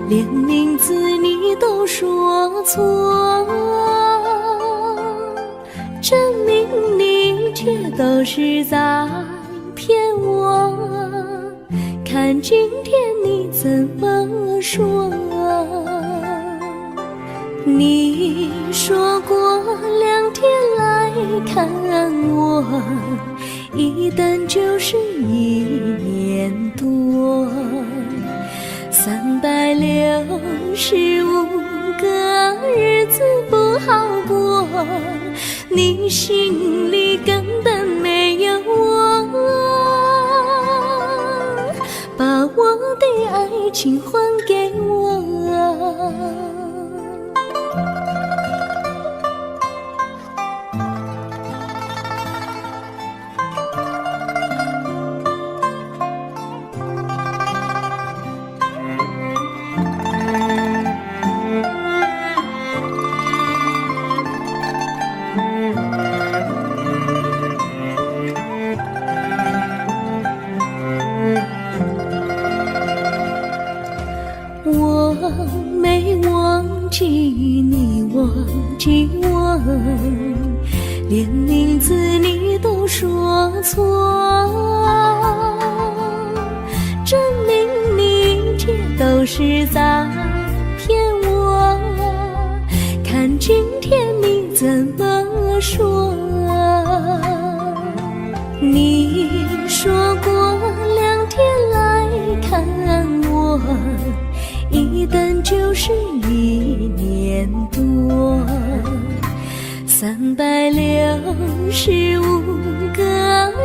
连名字你都说错，证明你却都是在骗我。看今天你怎么说？你说过2天来看我，一等就是1年多，365个日子不好过，你心里根本没有我，把我的爱情还给我。我没忘记你忘记我，连名字你都说错，证明你却都是在骗我。看今天你怎么说？你说过2天来看我，一等就是1年多，365个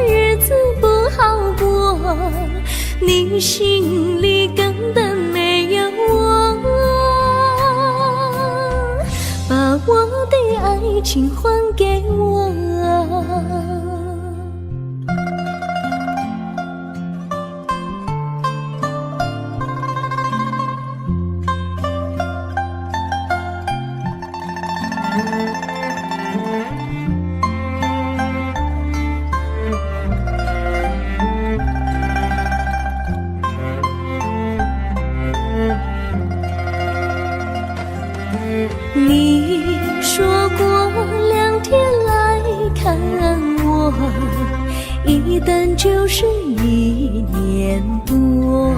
日子不好过，你心里根本没有我，把我的爱情还给我。你说过2天来看我，一等就是1年多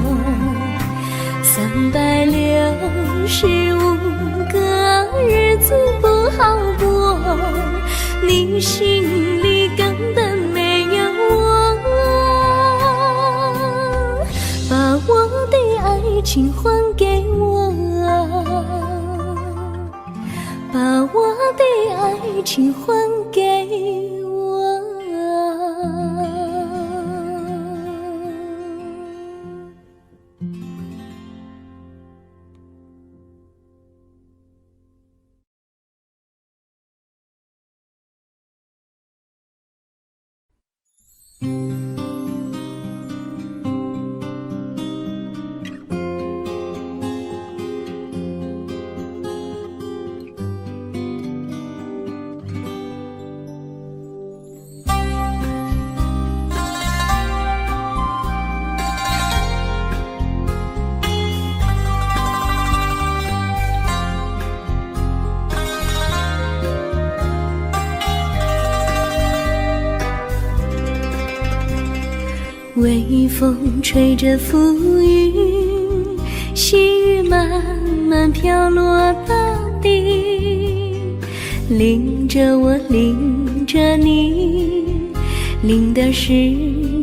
，365个日子不好过，你心里根本没有我，把我的爱情还给我，把我的爱情还给我。微风吹着浮云，细雨慢慢飘落大地，淋着我，淋着你，淋的世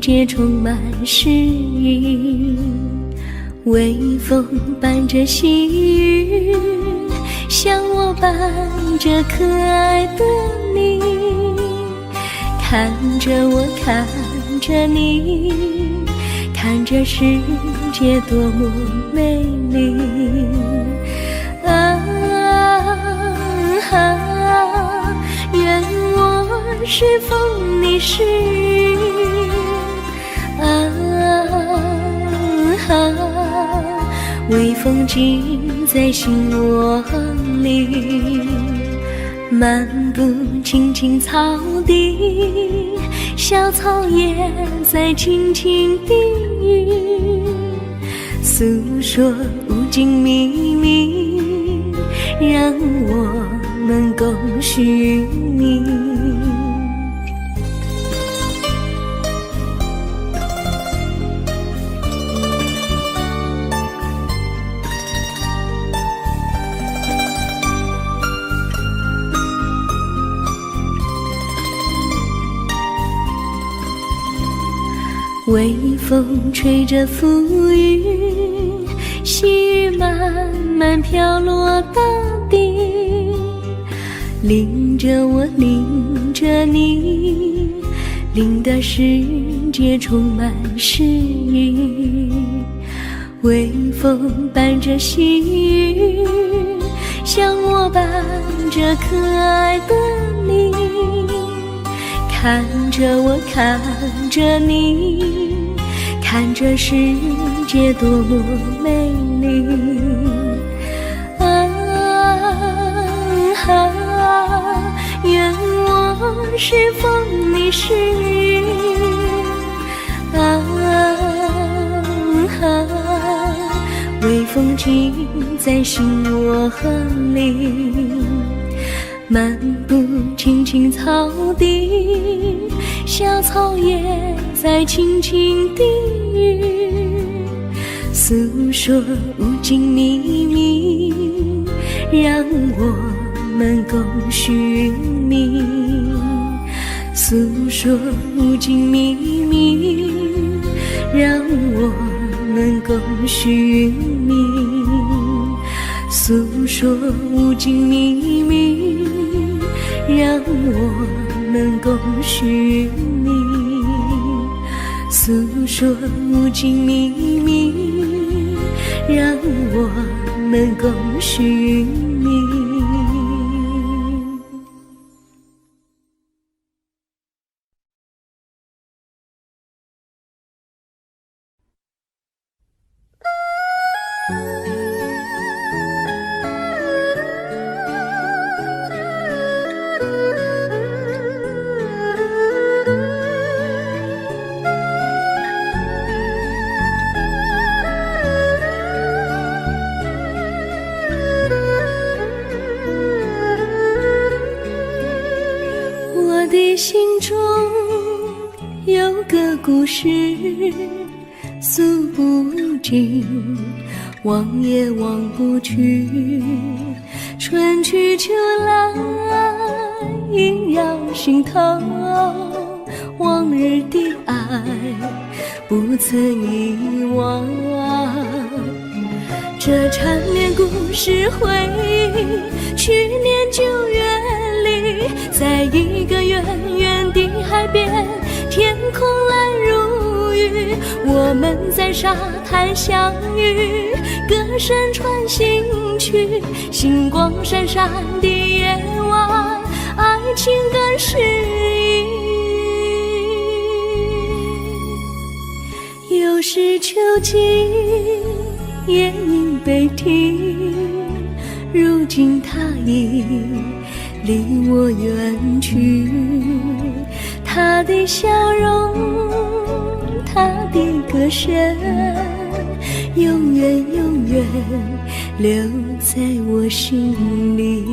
界充满诗意。微风伴着细雨，像我伴着可爱的你，看着我，看着你，看这世界多么美丽啊！愿我是风，你是雨啊！微风尽在心窝里，漫步青青草地，小草也在轻轻低语，诉说无尽秘密，让我们共许命。微风吹着浮云，细雨慢慢飘落大地，淋着我，淋着你，淋得世界充满诗意。微风伴着细雨，像我伴着可爱的你，看着我，看着你，看这世界多么美丽。愿我是风，你是雨。微风尽在心窝里，漫步青青草地，小草也在轻轻低语，诉说无尽秘密，让我们共许命。诉说无尽秘密，让我们共许命。诉说无尽秘密，让我们共许命。诉说无尽秘密，让我们共许命。我的心中有个故事，诉不尽，忘也忘不去。春去秋来，萦绕心头，往日的爱不曾遗忘。这缠绵故事回忆，去年9月里，在一个远远的海边，天空蓝如玉，我们在沙滩相遇，歌声传心曲，星光闪闪的夜晚，爱情更诗意。又是秋季，夜莺悲啼，如今他已离我远去，他的笑容，他的歌声，永远永远留在我心里。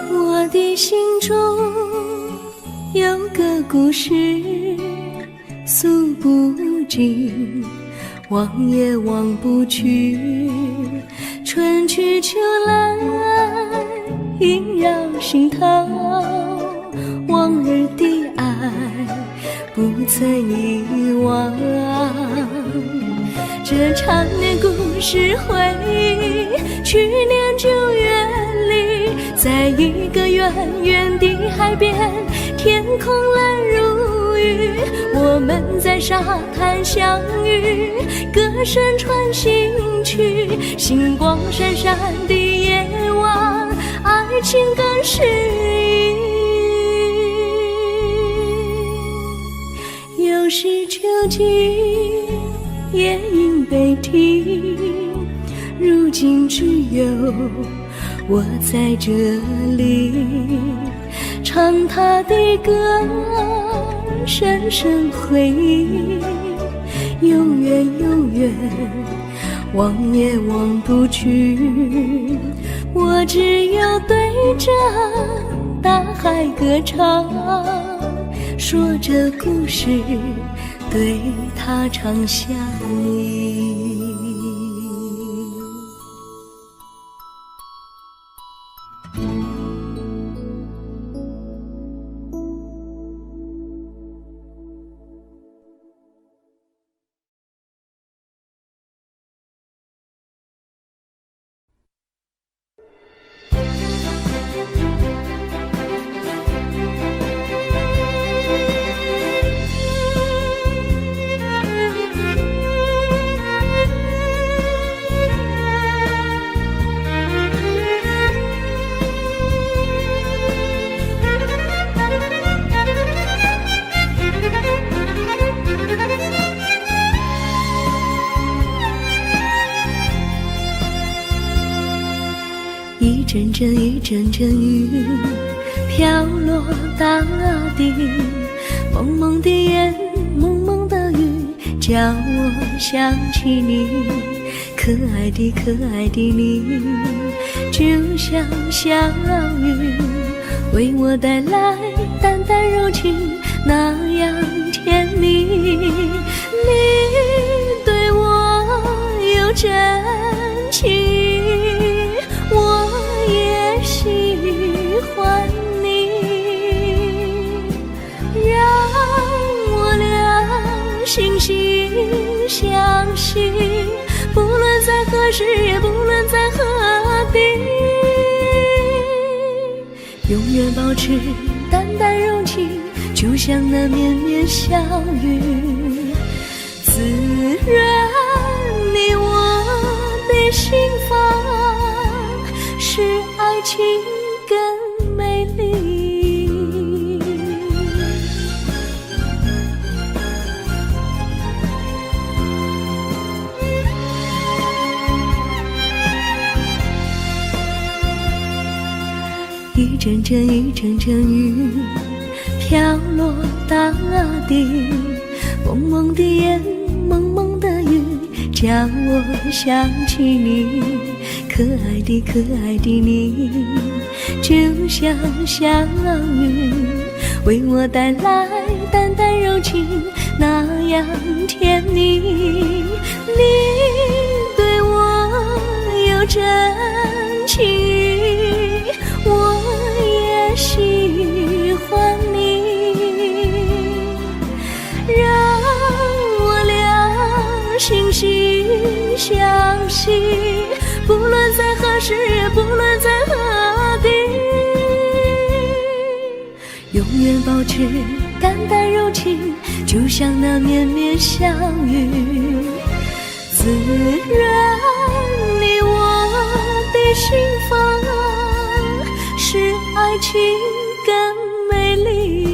我的心中有个故事，诉不尽，忘也忘不去。春去秋来，萦绕心头，往日的爱不曾遗忘。这缠绵故事回忆，去年9月里，在一个远远的海边，天空蓝如雨，我们在沙滩相遇，歌声传心曲，星光闪闪的夜晚，爱情更诗意。又是秋季，夜莺北啼，如今只有我在这里，唱他的歌，深深回忆，永远永远，忘也忘不去。我只有对着大海歌唱，说着故事，对他唱想你。一阵阵一阵阵雨飘落大地，蒙蒙的烟，蒙蒙的雨，叫我想起你，可爱的可爱的你，就像小雨，为我带来淡淡柔情，那样甜蜜。你对我有真情，我也喜欢你，让我俩惺惺相惜，不论在何时，也不论在何地，永远保持淡淡柔情，就像那绵绵小雨，滋润你我的心房，使爱情更美丽。一阵阵一阵阵雨飘落大地，蒙蒙的烟，蒙蒙的雨，叫我想起你，可爱的可爱的你，就像小雨，为我带来淡淡柔情，那样甜蜜。你对我有真情，我也喜欢你，让我俩惺惺相惜，不论在何时，也不论在何地，永远保持淡淡柔情，就像那绵绵小雨，滋润你我的心房，使爱情更美丽。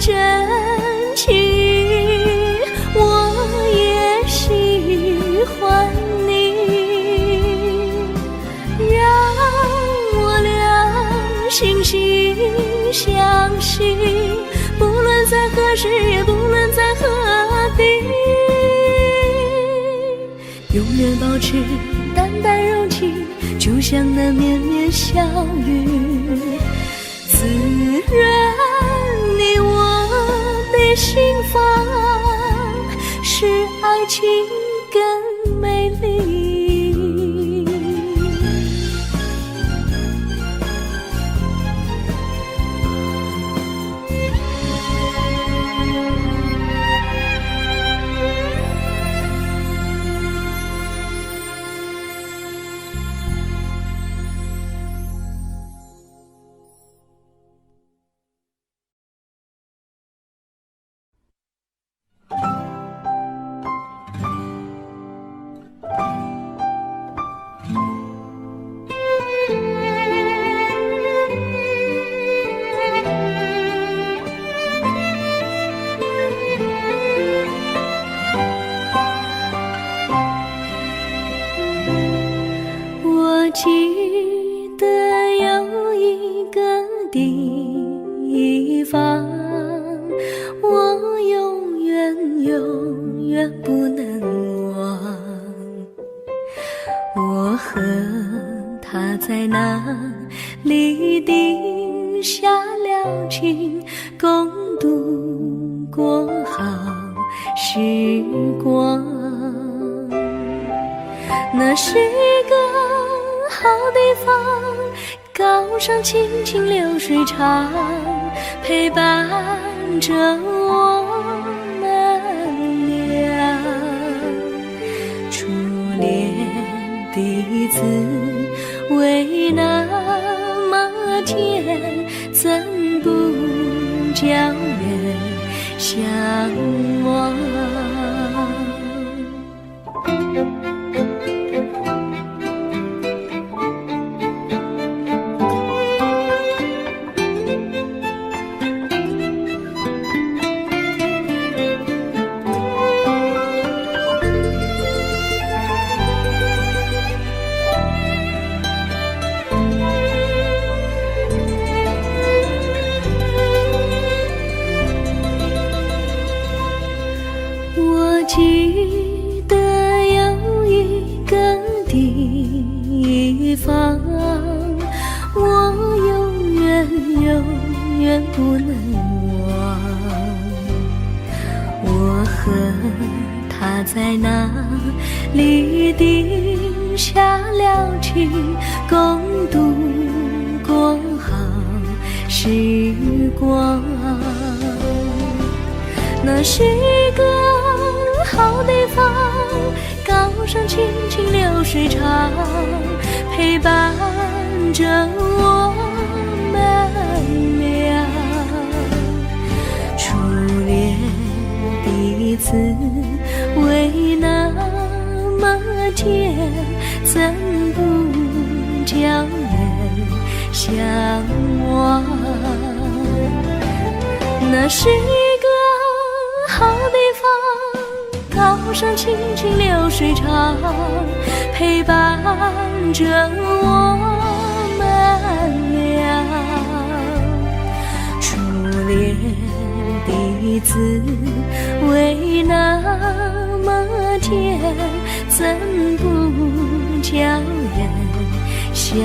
真情，我也喜欢你，让我俩惺惺相惜，不论在何时，也不论在何地，永远保持淡淡柔情，就像那绵绵小雨，滋润你我的心房，爱情更美丽。我记得有一个地方，我永远不能忘。我和他在那里定下了情，共度过好时光。那是个好地方，高山青青流水长，陪伴着我们俩。初恋第一次为那么甜，怎不叫人向往？我记得有一个地方，我永远不能忘。我和他在那里定下了情，共度过好时光。那是个好地方，高山青青流水长，陪伴着我们俩。初恋第一次为那么甜，怎不叫人向往？那是个好地方，高山青青流水长，陪伴着我们俩。初恋第一次为那么甜，怎不叫人向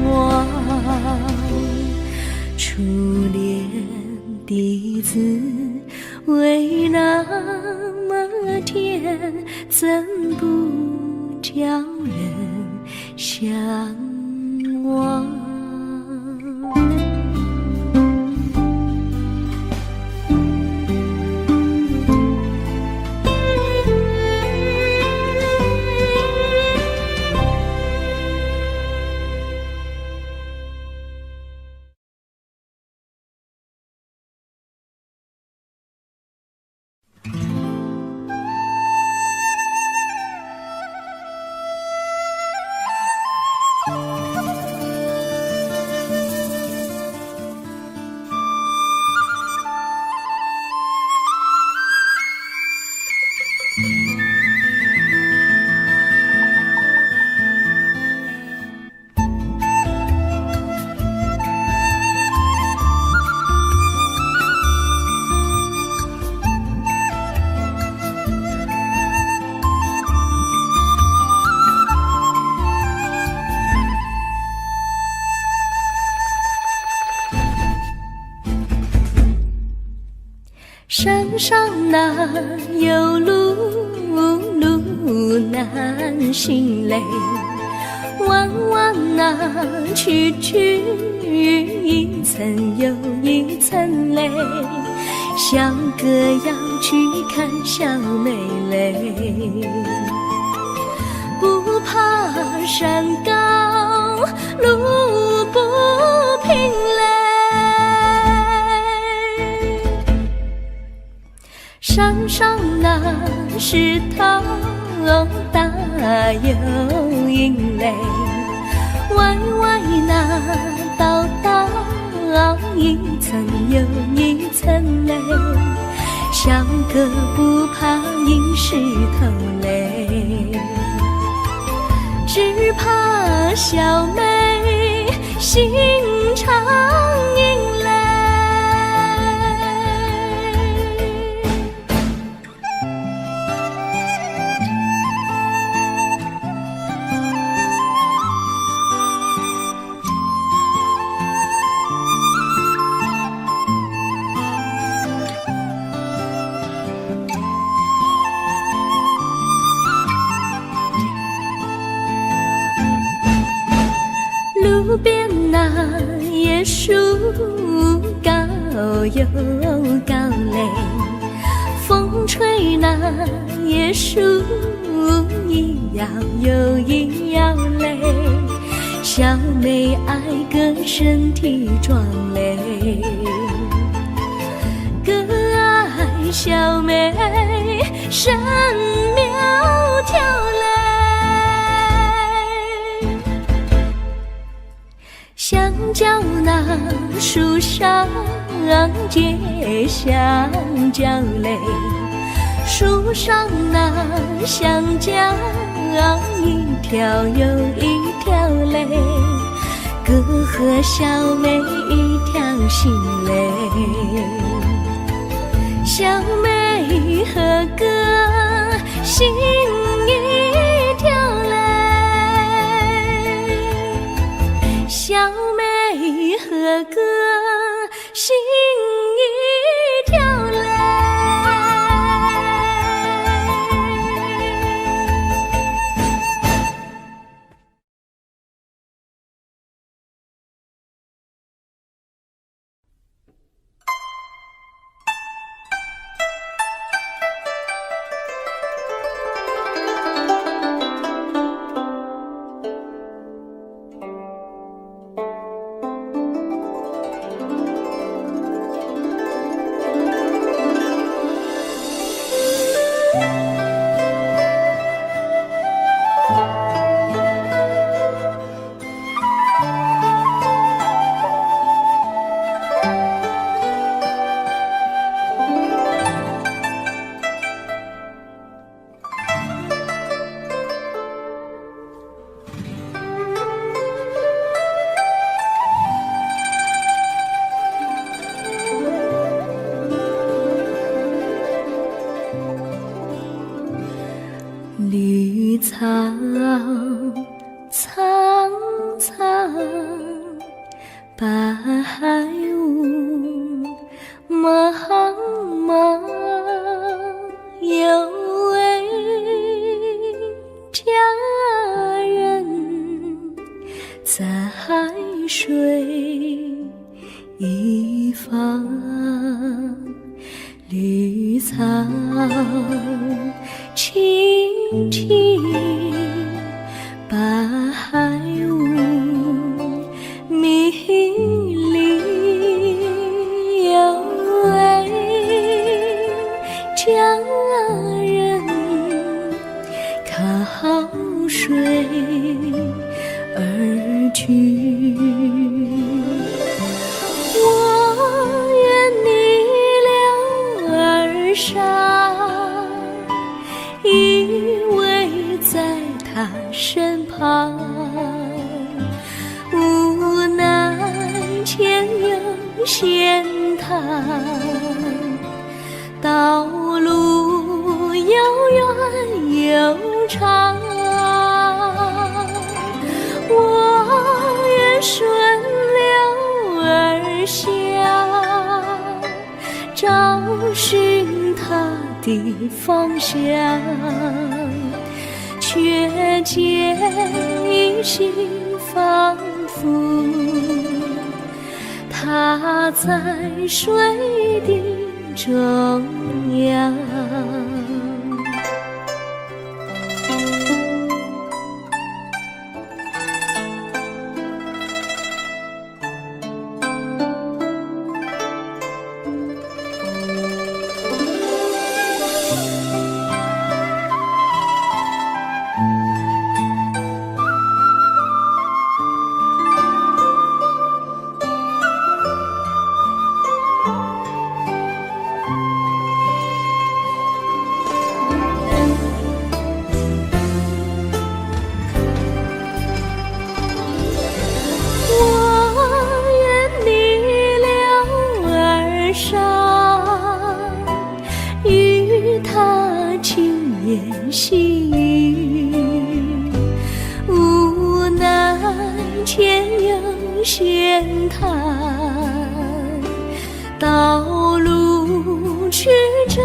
往？初恋第一次为那么甜，怎不叫人向往？山上哪有路心累。弯弯啊，曲曲，一层又一层泪。小哥要去看小妹妹，不怕山高路不平嘞。山上那石头大又阴雷，歪歪那道道一层又一层泪。小哥不怕硬石头累，只怕小妹心肠阴雷。路边那椰树高又高嘞，风吹那椰树一摇又一摇嘞。小妹爱个身体壮嘞，哥爱小妹身苗条嘞。香蕉那树上结香蕉嘞，树上那香蕉一条又一条嘞，哥和小妹一条心嘞。小妹和哥心一条嘞，小妹和哥心一条嘞。绿草苍苍，白雾茫茫，有位佳人在水一方。绿草青青，白雾迷离，有位佳人靠水而居。依偎在他身旁，无奈前有险滩，道路又远又长，我愿顺流而下，找寻他的方向，却可见一心仿佛他在水滴中央。细雨，无奈前有险滩，道路曲折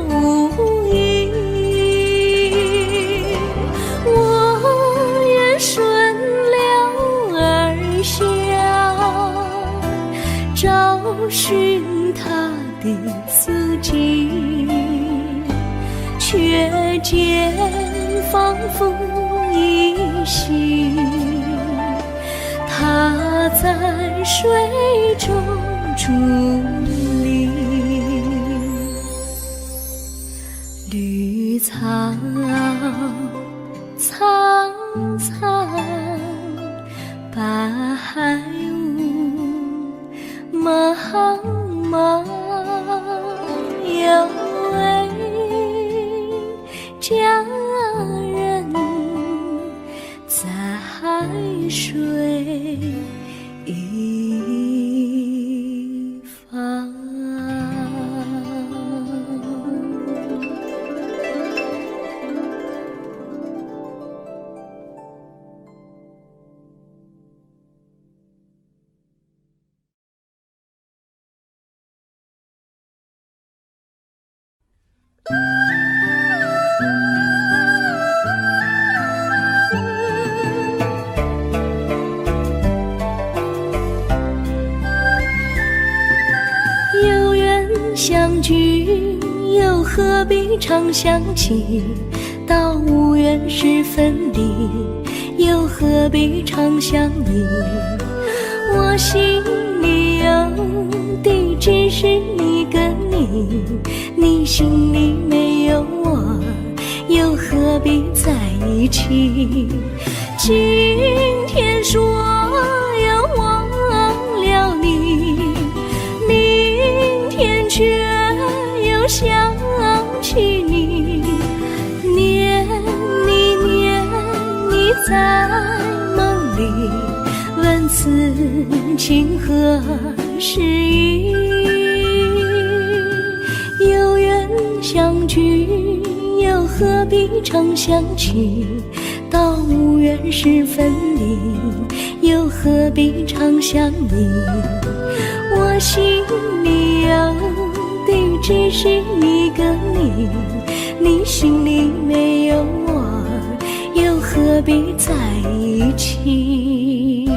无依。我愿顺流而下，找寻他的足迹，却见仿佛依稀，他在水中伫立。绿草苍苍，白雾茫茫，有位佳人在水一方。有缘相聚，又何必常想起？到无缘时分离，又何必常想你？我心里有的只是一个你，你心里没有我，又何必在一起？今天说要忘了你，明天却又想起你，念你念你在梦里，问此情何时已？有缘相聚，又何必常想起？到无缘时分离，又何必常想你？我心里有的只是一个你，你心里没有我，又何必在一起？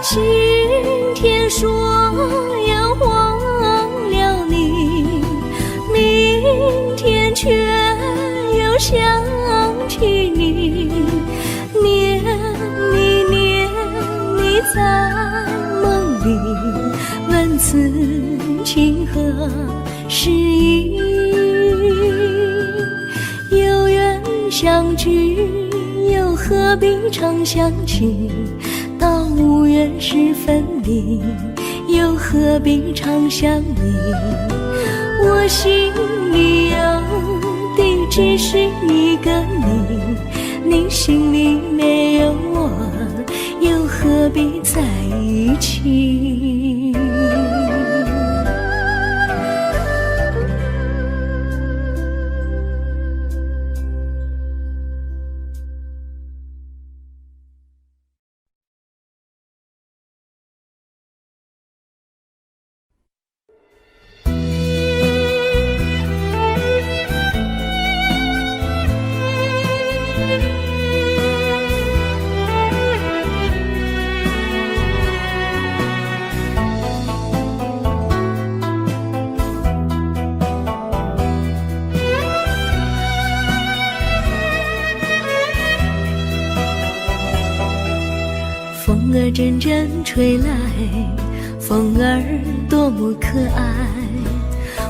今天说要忘了你，明天却又想起你，念你念你在梦里，问此情何时已？有缘相聚，又何必常想起？到无缘时分离，又何必常想你？我心里有的只是一个你，你心里没有我，又何必在一起？阵阵吹来，风儿多么可爱。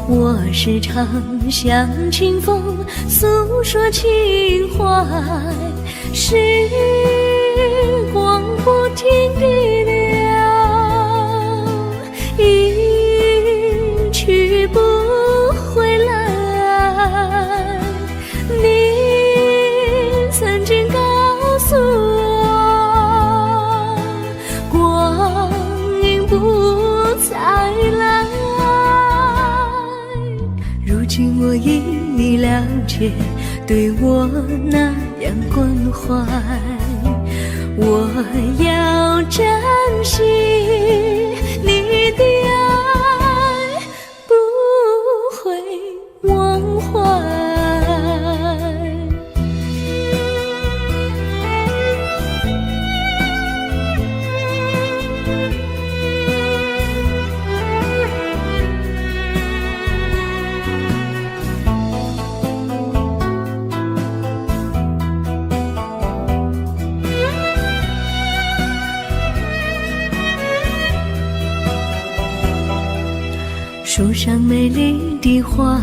我时常向清风诉说情怀，时光不停地流，一去不回来。你曾经告诉我，光阴不再来。如今我已了解，对我那样关怀，我要珍惜你的爱，不会忘怀。树上美丽的花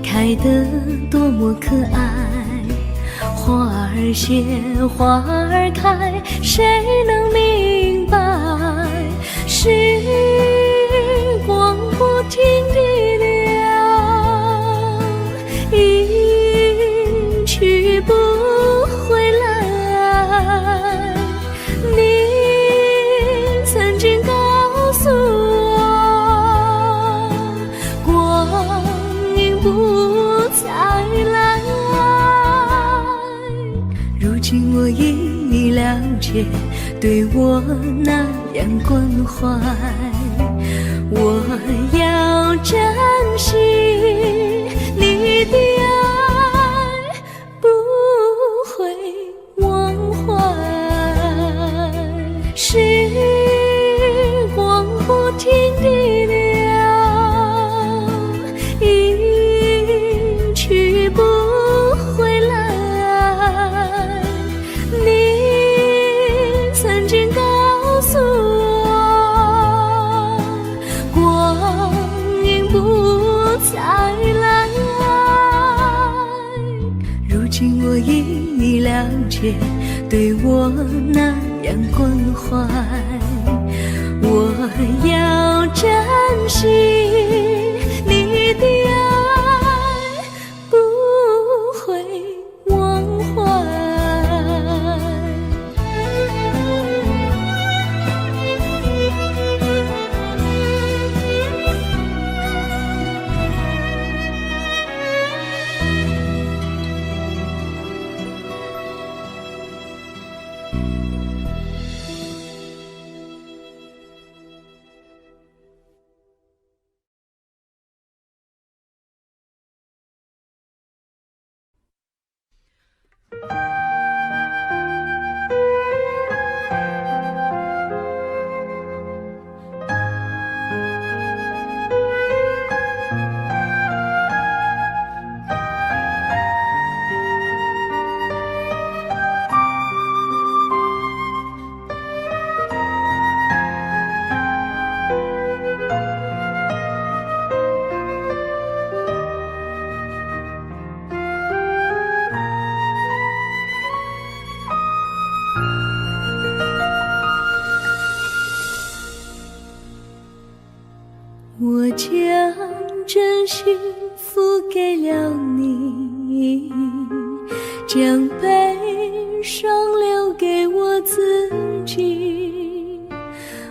开得多么可爱，花儿谢，花儿开，谁能明白？时光不停地流，一去不回来。你曾经告诉我，不再来。如今我已了解，对我那样关怀，我要珍惜你的爱，不会忘怀。时光不停地流，不回来。你曾经告诉我，光阴不再来。如今我已了解，对我那样关怀，我要珍惜你的爱，不会忘怀。我将真心付给了你，将悲伤留给我自己。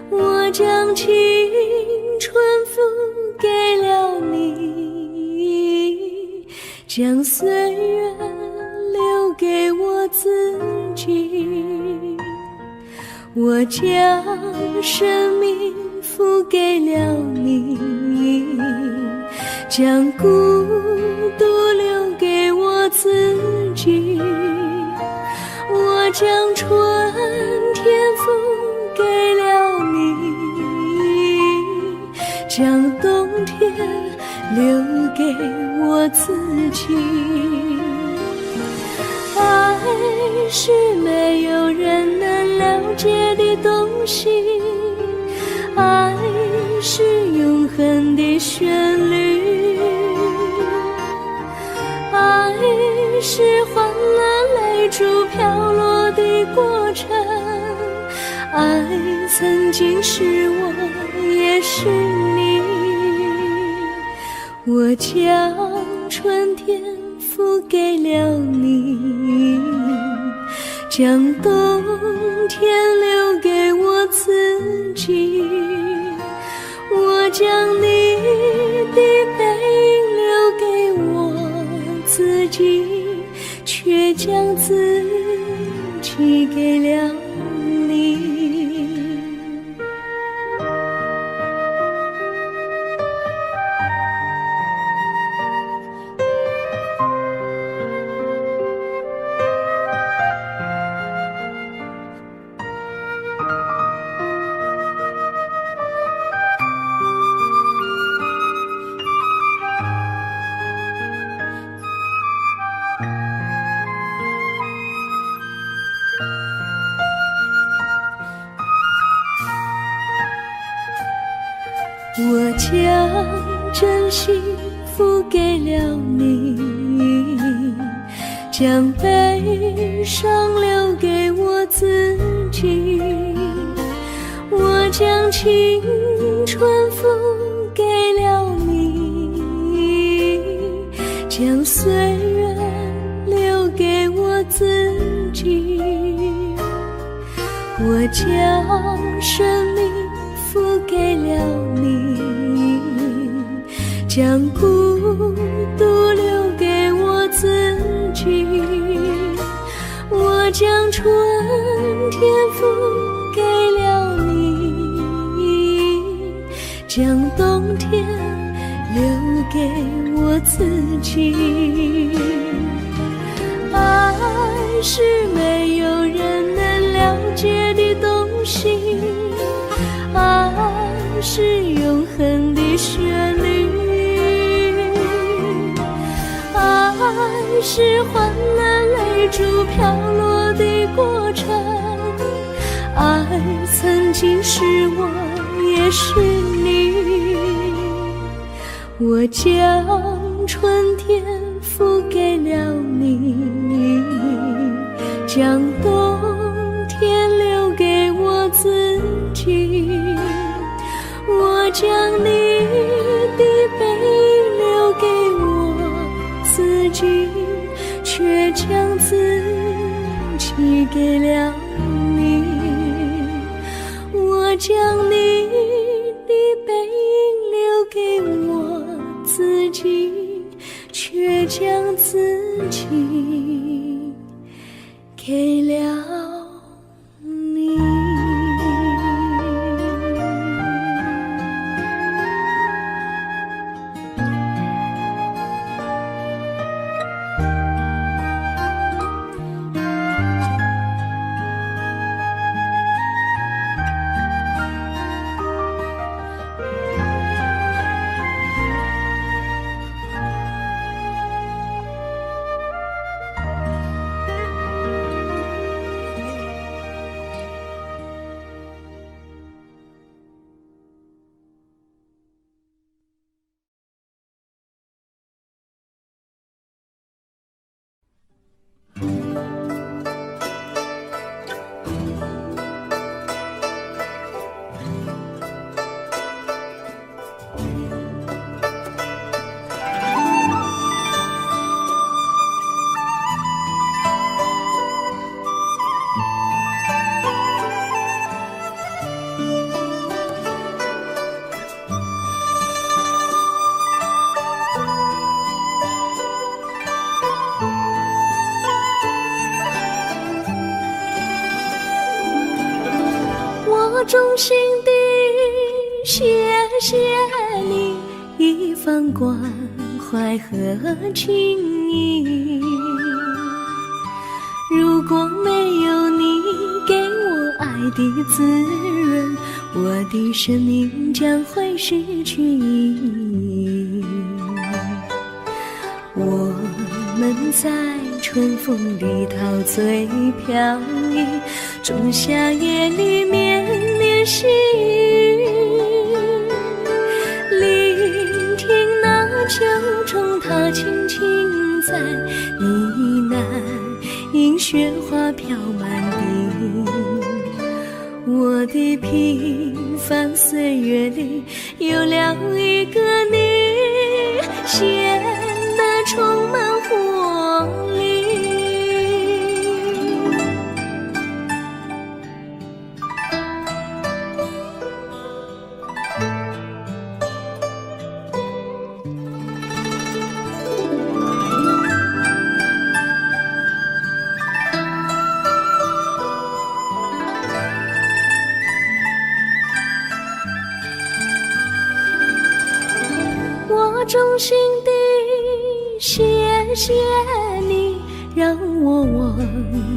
我将青春付给了你，将岁月留给我自己。我将生命付给了你，将孤独留给我自己。我将春天付给了你，将冬天留给我自己。爱是没有人能了解的东西。爱是永恒的旋律，爱是欢乐泪珠飘落的过程。爱曾经是我，也是你。我将春天付给了你，将冬天留给我自己。我将你的背影留给我自己，却将自己给了你。我将真心付给了你，将悲伤留给我自己。我将青春付给了你，将岁月留给我自己。我将生命付给了你，将孤独留给我自己。我将春天付给了你，将冬天留给我自己。爱是没有人能了解的东西，爱是永恒的旋律，爱是欢乐泪珠飘落的过程。爱曾经是我，也是你。我将春天付给了你，将冬天留给我自己。我将你的背影留给我自己，却将自己给了你。我将你的背影留给我自己，却将自己给了你。我衷心地谢谢你一番关怀和情谊，如果没有你给我爱的滋润，我的生命将会失去意义。我们在春风里陶醉飘逸，仲夏夜里绵绵细雨，聆听那秋虫它轻轻在呢喃，映雪花飘满地。我的平凡岁月里有了一个你，显得充满活力。我衷心地谢谢你，让我忘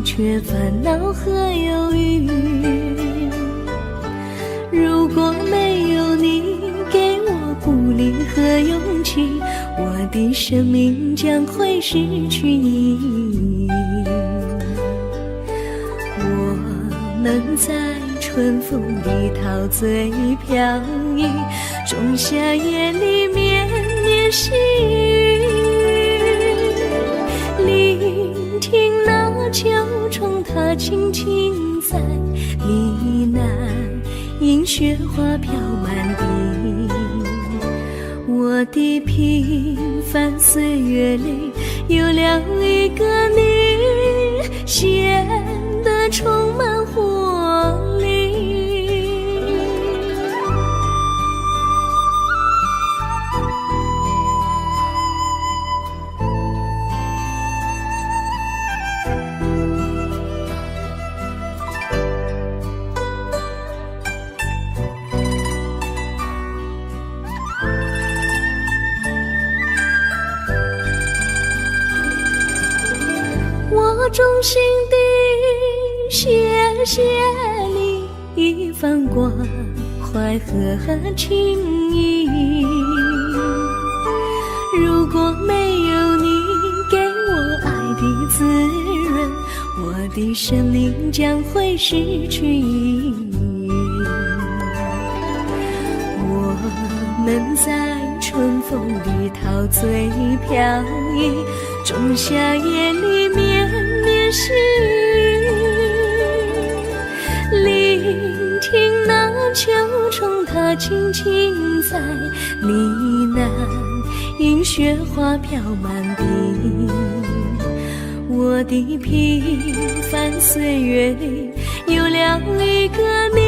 却烦恼和忧郁。如果没有你给我鼓励和勇气，我的生命将会失去意义。我们在春风里陶醉飘逸，仲夏夜里绵绵细雨，聆听那秋虫它轻轻在呢喃，映雪花飘满地。我的平凡岁月里有了一个你，显得充满活力。我衷心地谢谢你一番关怀和情谊，如果没有你给我爱的滋润，我的生命将会失去意义。我们在春风里陶醉飘逸，仲夏夜里绵绵细雨，聆听那秋虫它轻轻在呢喃，映雪花飘满地。我的平凡岁月里有了一个你，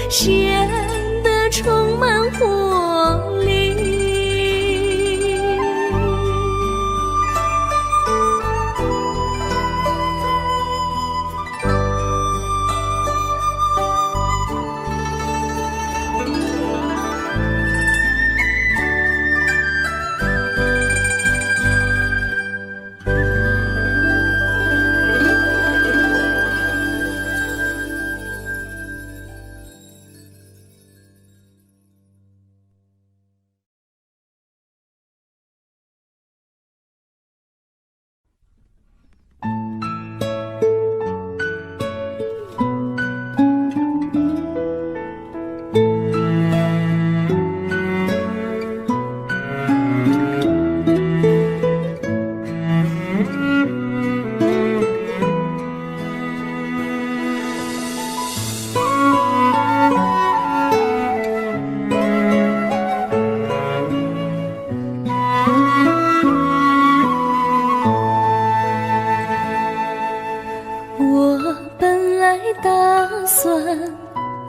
显得充满活力。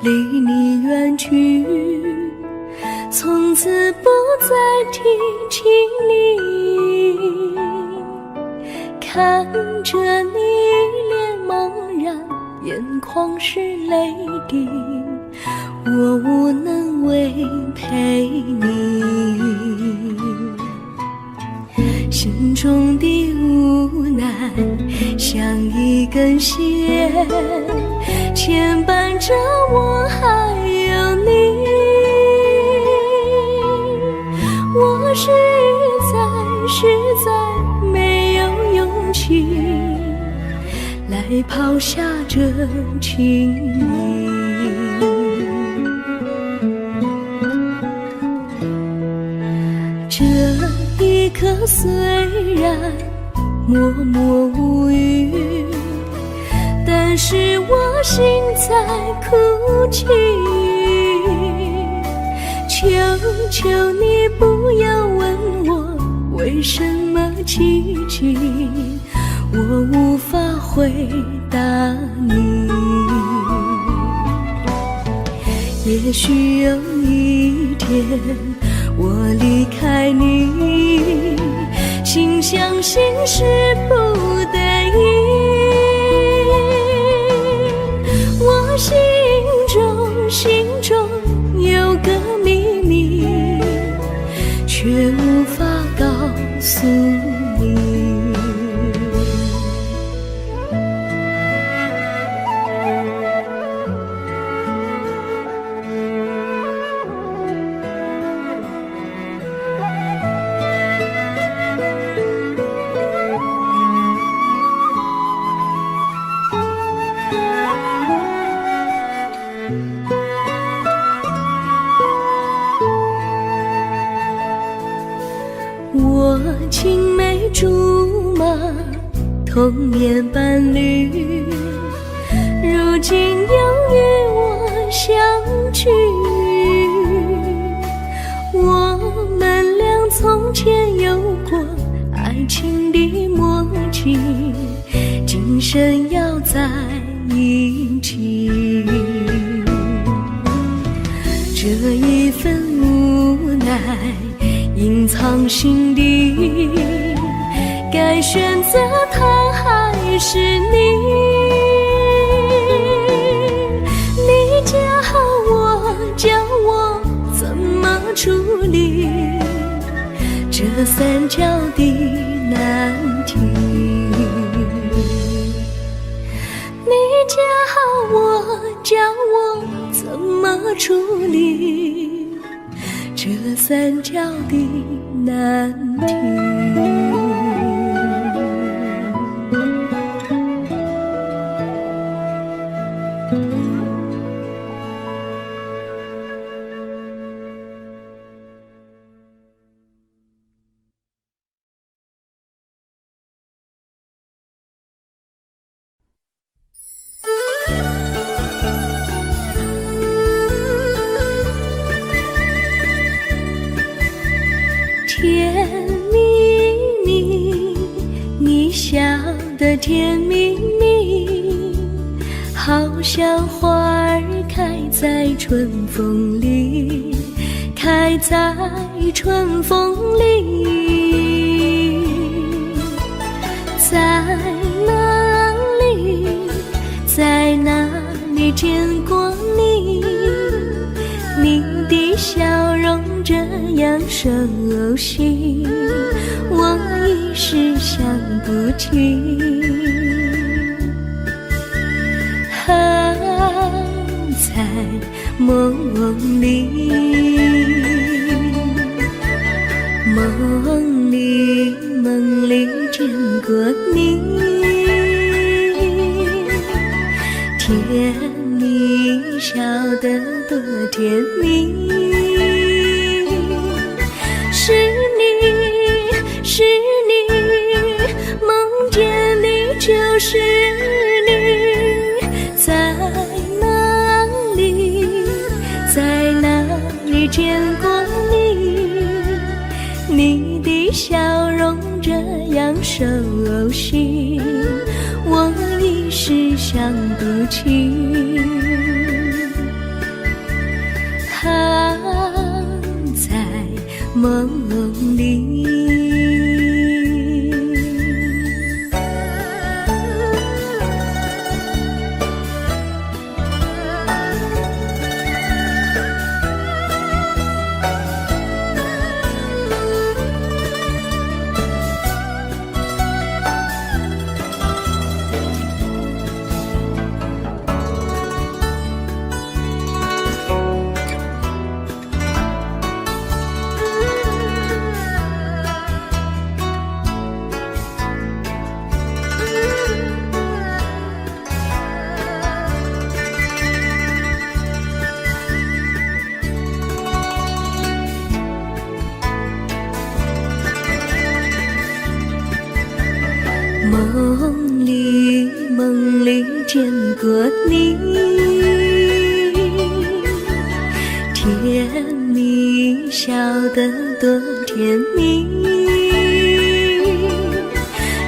离你远去，从此不再提起你。看着你脸茫然，眼眶是泪滴，我无能为陪你。心中的无奈像一根线，牵绊着我还有你。我实在没有勇气情，来抛下这情意。这一刻虽然默默无语，但是我心在哭泣。求求你不要问我为什么寂静，我无法回答你。也许有一天我离开你，心相信是不得已。我心中有个秘密，却无法告诉你。我青梅竹马，童年伴侣，如今又与我相聚。我们俩从前有过爱情的默契，今生要在一起。这一份无奈隐藏心底，该选择他还是你？你教我怎么处理这三角的难题？你教我怎么处理这三角的难题？甜蜜蜜，你笑得甜蜜蜜，好像花儿开在春风里，开在春风里。在哪里，在哪里见过你？你的笑容这样熟悉，我一时想不起。还在梦里，梦里见过你，甜蜜笑得多甜蜜。是你，梦见你就是你，在哪里见过你？你的笑容这样熟悉，我一时想不起。还在梦里。梦里见过你，甜蜜笑得多甜蜜。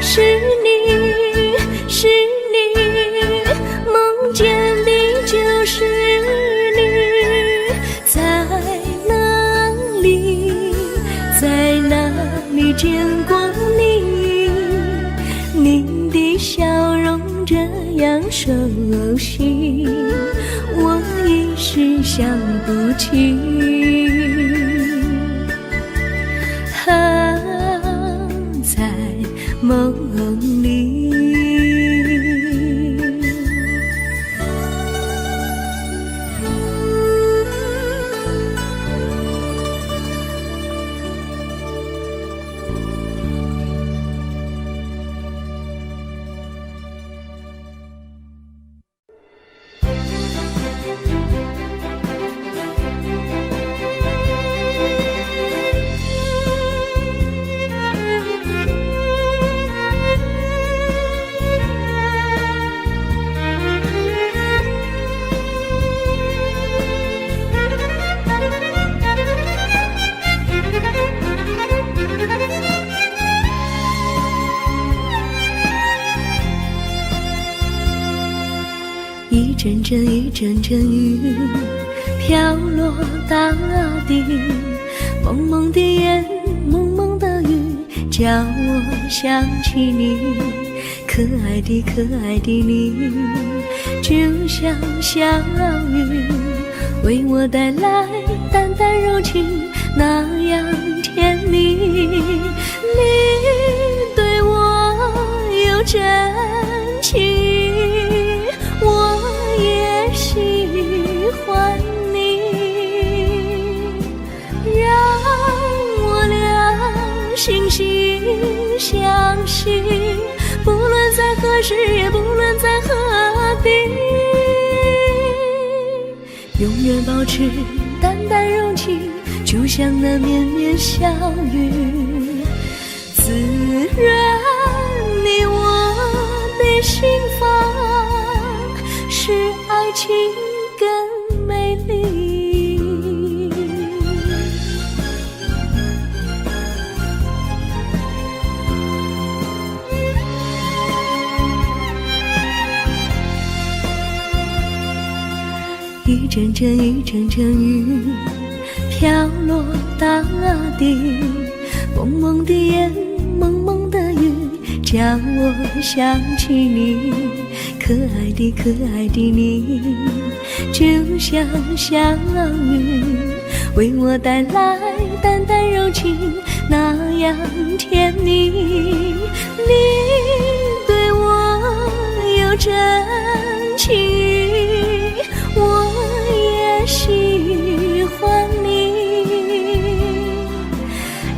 是你，是你，梦见的就是你，在哪里，在哪里见过你？您的笑容这样熟悉，我一时想不起。在梦里。一阵阵一阵阵雨飘落大地，蒙蒙的烟，蒙蒙的雨，叫我想起你。可爱的可爱的你，就像小雨，为我带来淡淡柔情，那样甜蜜。你对我有真情，我也喜欢你，让我俩惺惺相惜，不论在何时，也不论在何地，永远保持淡淡柔情，就像那绵绵小雨，滋润你我的心房，使爱情更美丽。一阵阵一阵阵雨飘落大地，蒙蒙的烟，蒙蒙的雨，叫我想起你。可爱的可爱的你，就像小雨，为我带来淡淡柔情，那样甜蜜。你对我有真情，我也喜欢你，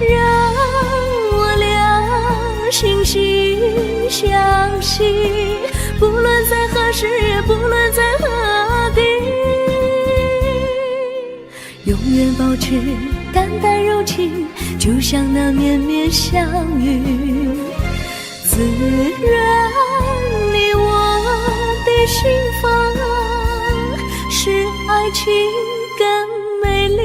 让我俩惺惺相惜，不论在何时，也不论在何地，永远保持淡淡柔情，就像那绵绵小雨，滋润你我的心房，使爱情更美丽。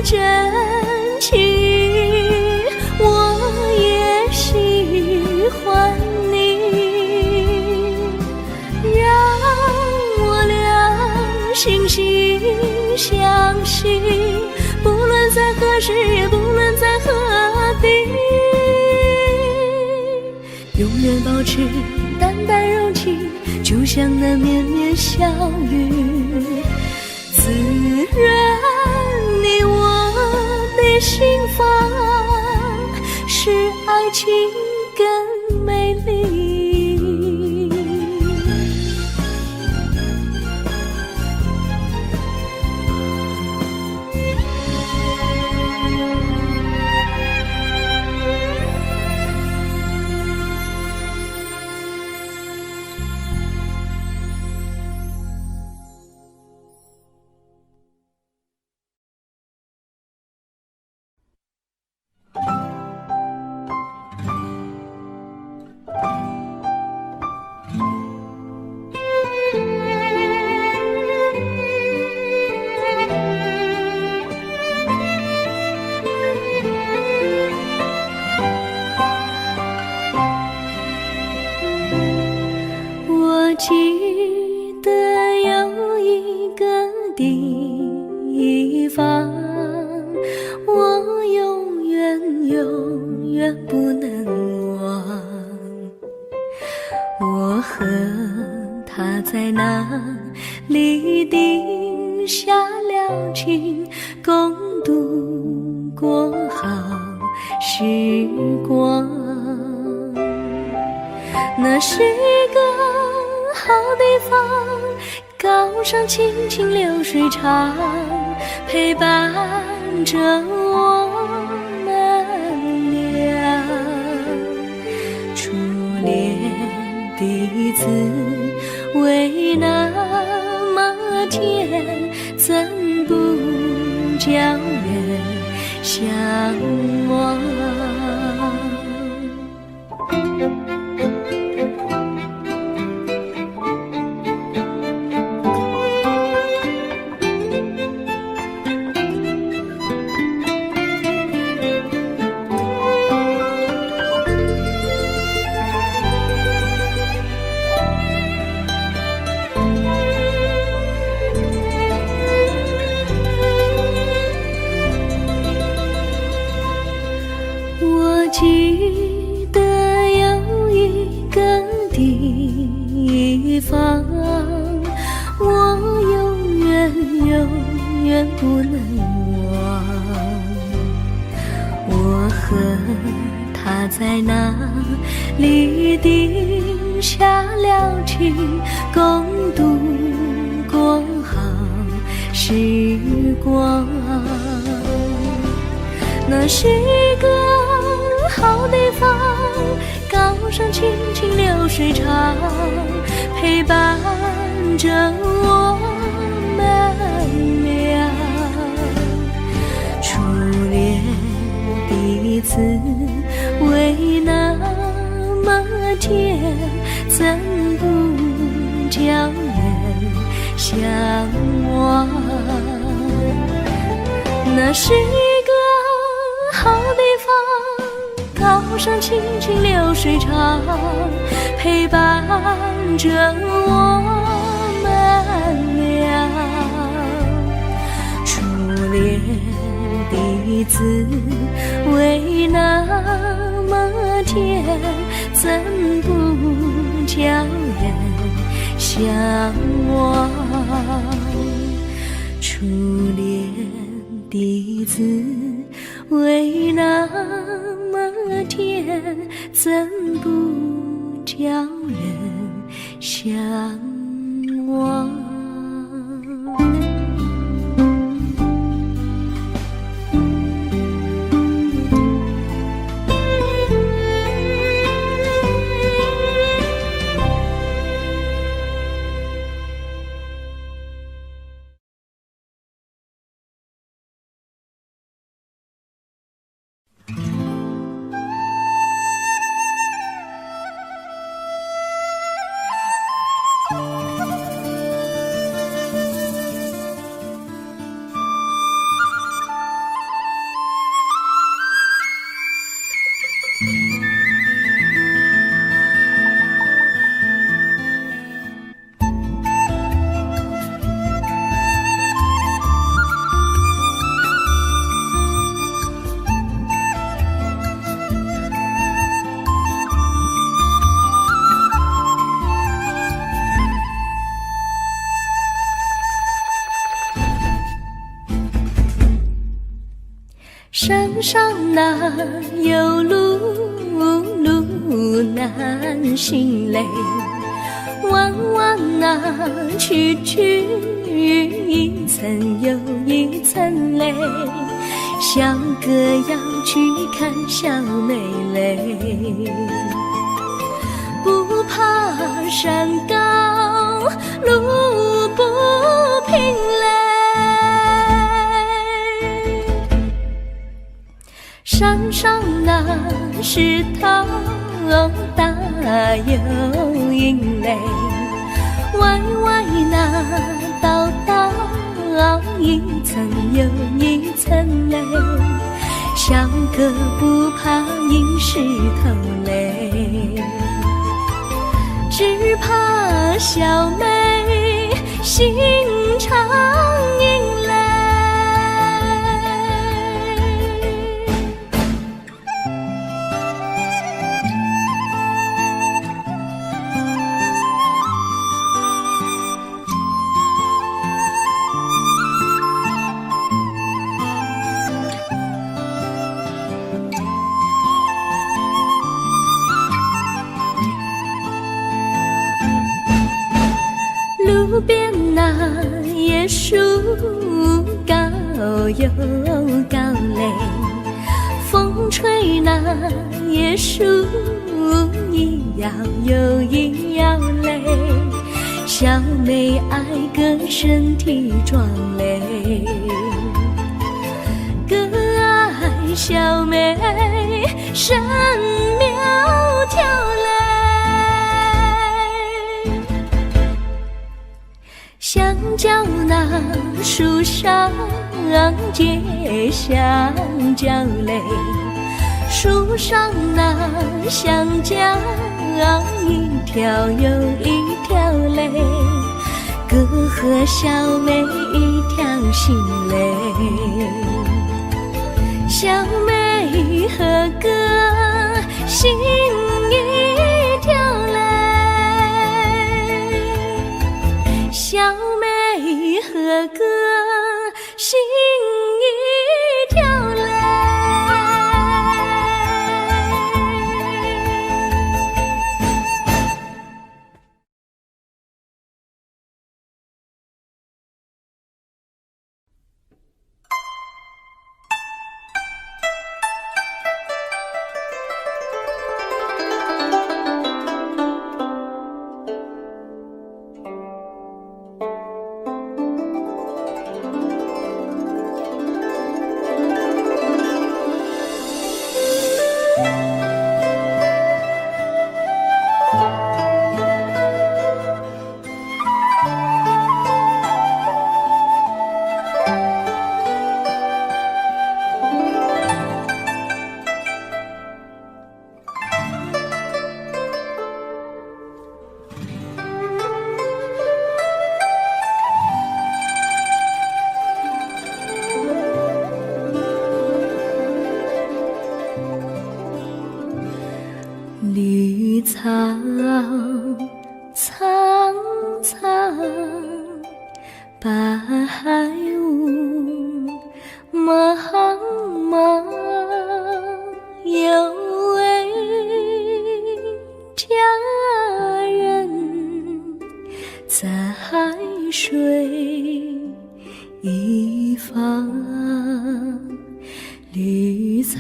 真情，我也喜欢你，让我俩惺惺相惜，不论在何时，也不论在何地，永远保持淡淡柔情，就像那绵绵小雨，滋润你我的心房，使爱情更美丽。时光。那是个好地方，高山青青流水长，陪伴着我们俩。初恋的滋味那么甜，怎不叫人向往？我记得有一个地方，我永远不能忘。我和他在那里定下了情，共度过好时光。那是个好地方，高山青青流水长，陪伴着我们俩。初恋的滋味那么甜，怎不叫人向往？那是一个好地方，高山青青流水长，陪伴着我们俩。初恋的滋味那么甜，怎不叫人向往？初恋的滋味那么甜，怎不叫人向往？山上哪有路难行嘞，弯弯哪曲一层又一层嘞，小哥要去看小妹嘞，不怕山高路不平嘞，山上那石头大又硬嘞，歪歪那道一层又一层嘞，小哥不怕硬石头嘞，只怕小妹心肠硬嘞。路边那椰树高又高嘞，风吹那椰树一摇又一摇嘞，小妹爱个身体壮嘞，个爱小妹身苗条嘞，香蕉那树上结香蕉嘞，树上那香蕉一条又一条嘞，哥和小妹一条心嘞，小妹和哥心一条嘞，小妹和哥心一条嘞。绿草苍苍，白雾茫茫，有位佳人在水一方，绿草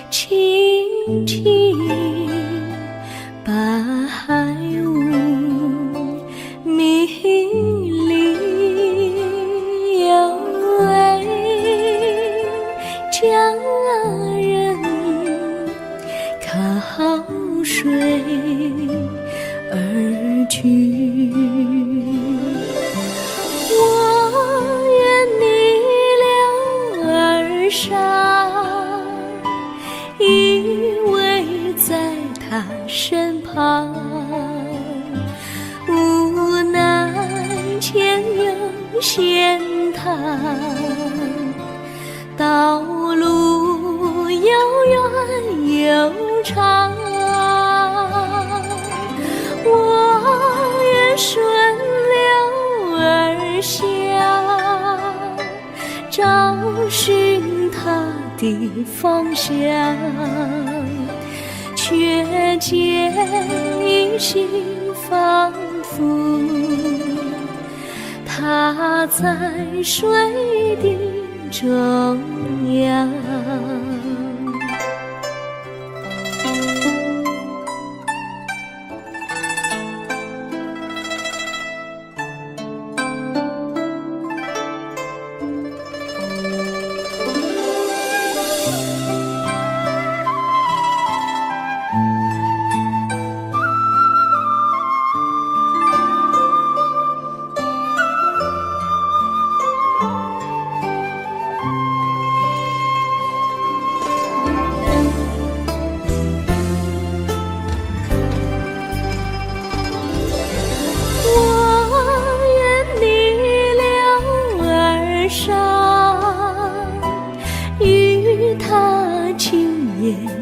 青青，白雾迷离，有位佳人靠水而居，我愿你留儿伤，依偎在他身旁，无奈前有险滩，道路又远又长，我愿顺流而下，找寻他的方向，却见一心仿佛他在水的中央。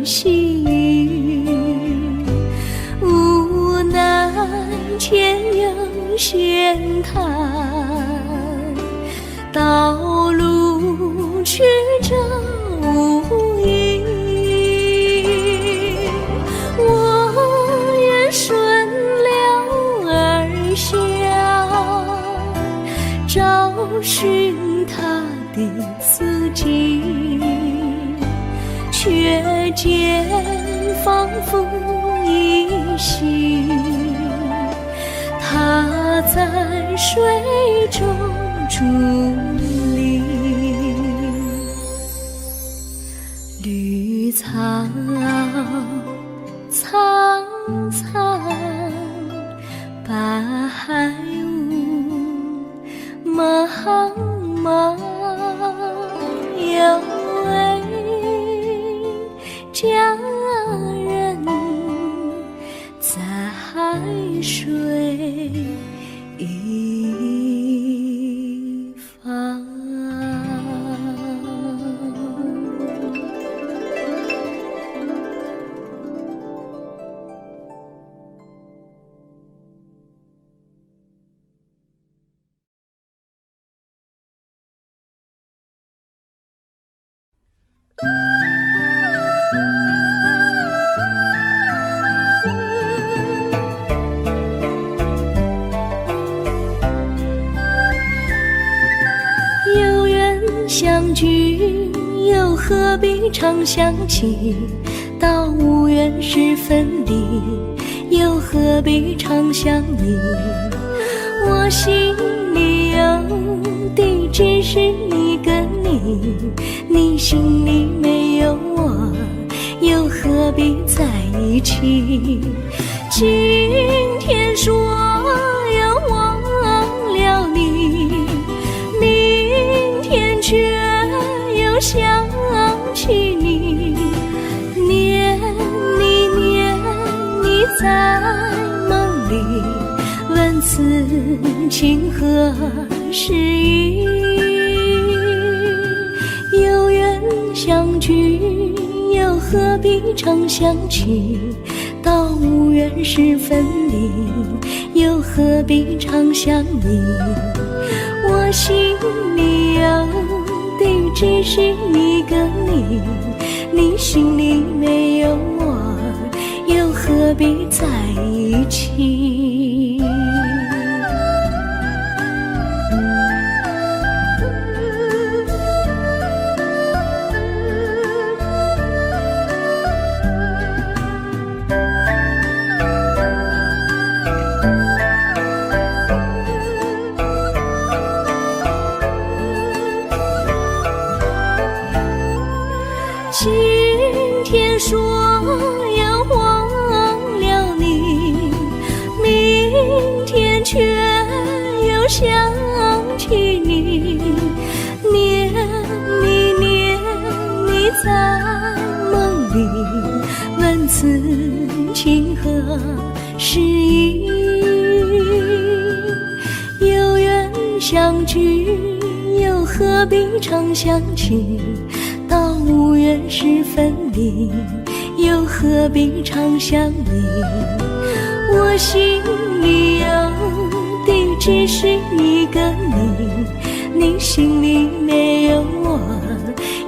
细雨，无奈前有险滩，道路曲折无依。我愿顺流而却见仿佛依稀，他在水中伫立。绿草苍苍，白雾茫茫，有位佳人在海水一方。有缘相聚，又何必常相期？到无缘时分离，又何必常相依？我心里有的只是一个你，你心里没有我，又何必在一起？今天说要忘了你，明天却又想起你，念你念你在梦里，问此情何时已？有缘相聚，又何必常相期？到无缘时分离，又何必常相依？我心里有的只是一个你，你心里没有我，又何必在一起？今天说要忘了你，明天却又想起你，念你念你在梦里，问此情何时已？有缘相聚，又何必常相期？到无缘时分离，又何必常相依？我心里有的只是一个你，你心里没有我，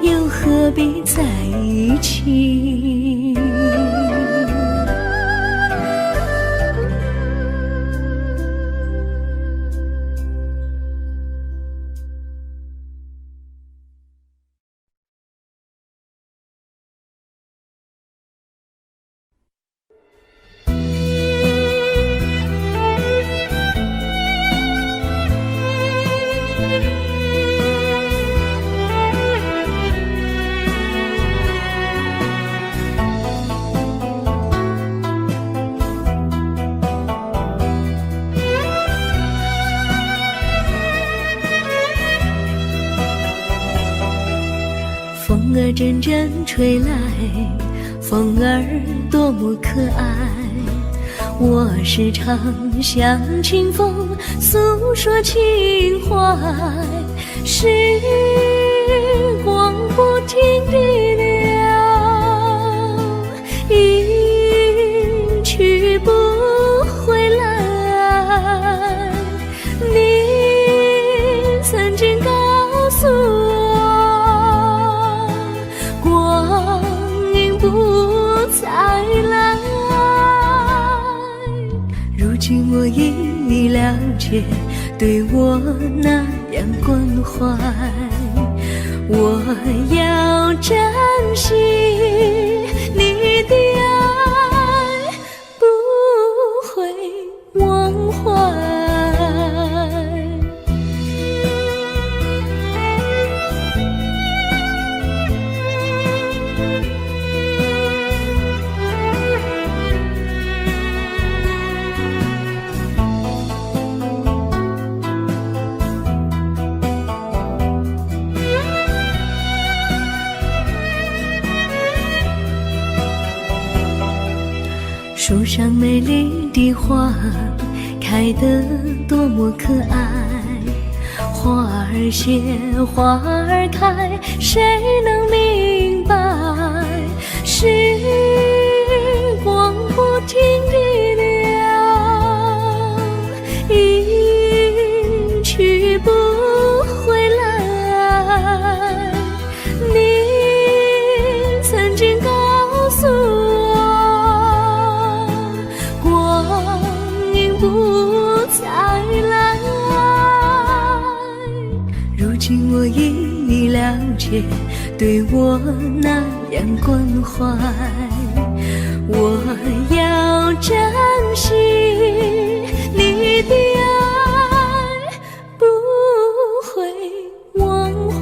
又何必在一起？风儿阵阵吹来，风儿多么可爱。我时常向清风诉说情怀，时光不停地流，一去不回来。你曾经告诉我，光阴不再来。如今我已了解，对我那样关怀，我要珍惜树上美丽的花开得多么可爱，花儿谢，花儿开，谁能明白？时光不停地流，一去不回来。你曾经告诉我，光阴不再来。如今我已了解，对我那样关怀，我要珍惜你的爱，不会忘怀。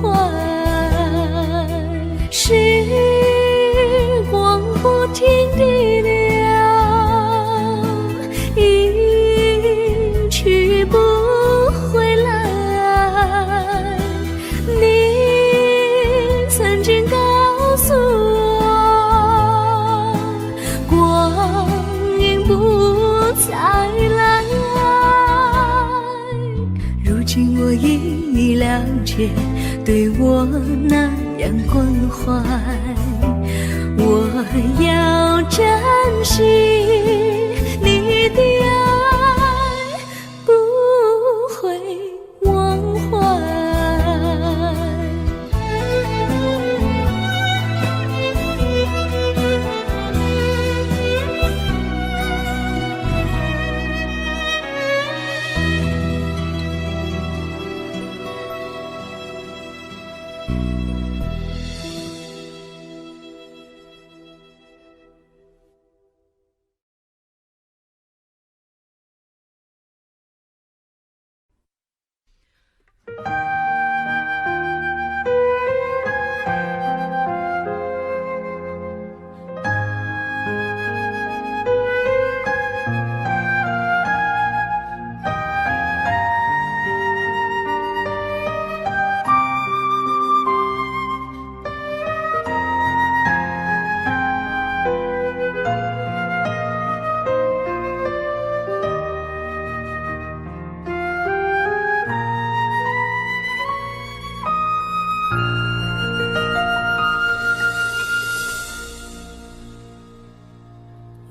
时光不停地流，一去不回来。你曾经告诉我，光阴不再来。如今我已了解，对我那样关怀，我要珍惜你的爱，不会忘怀。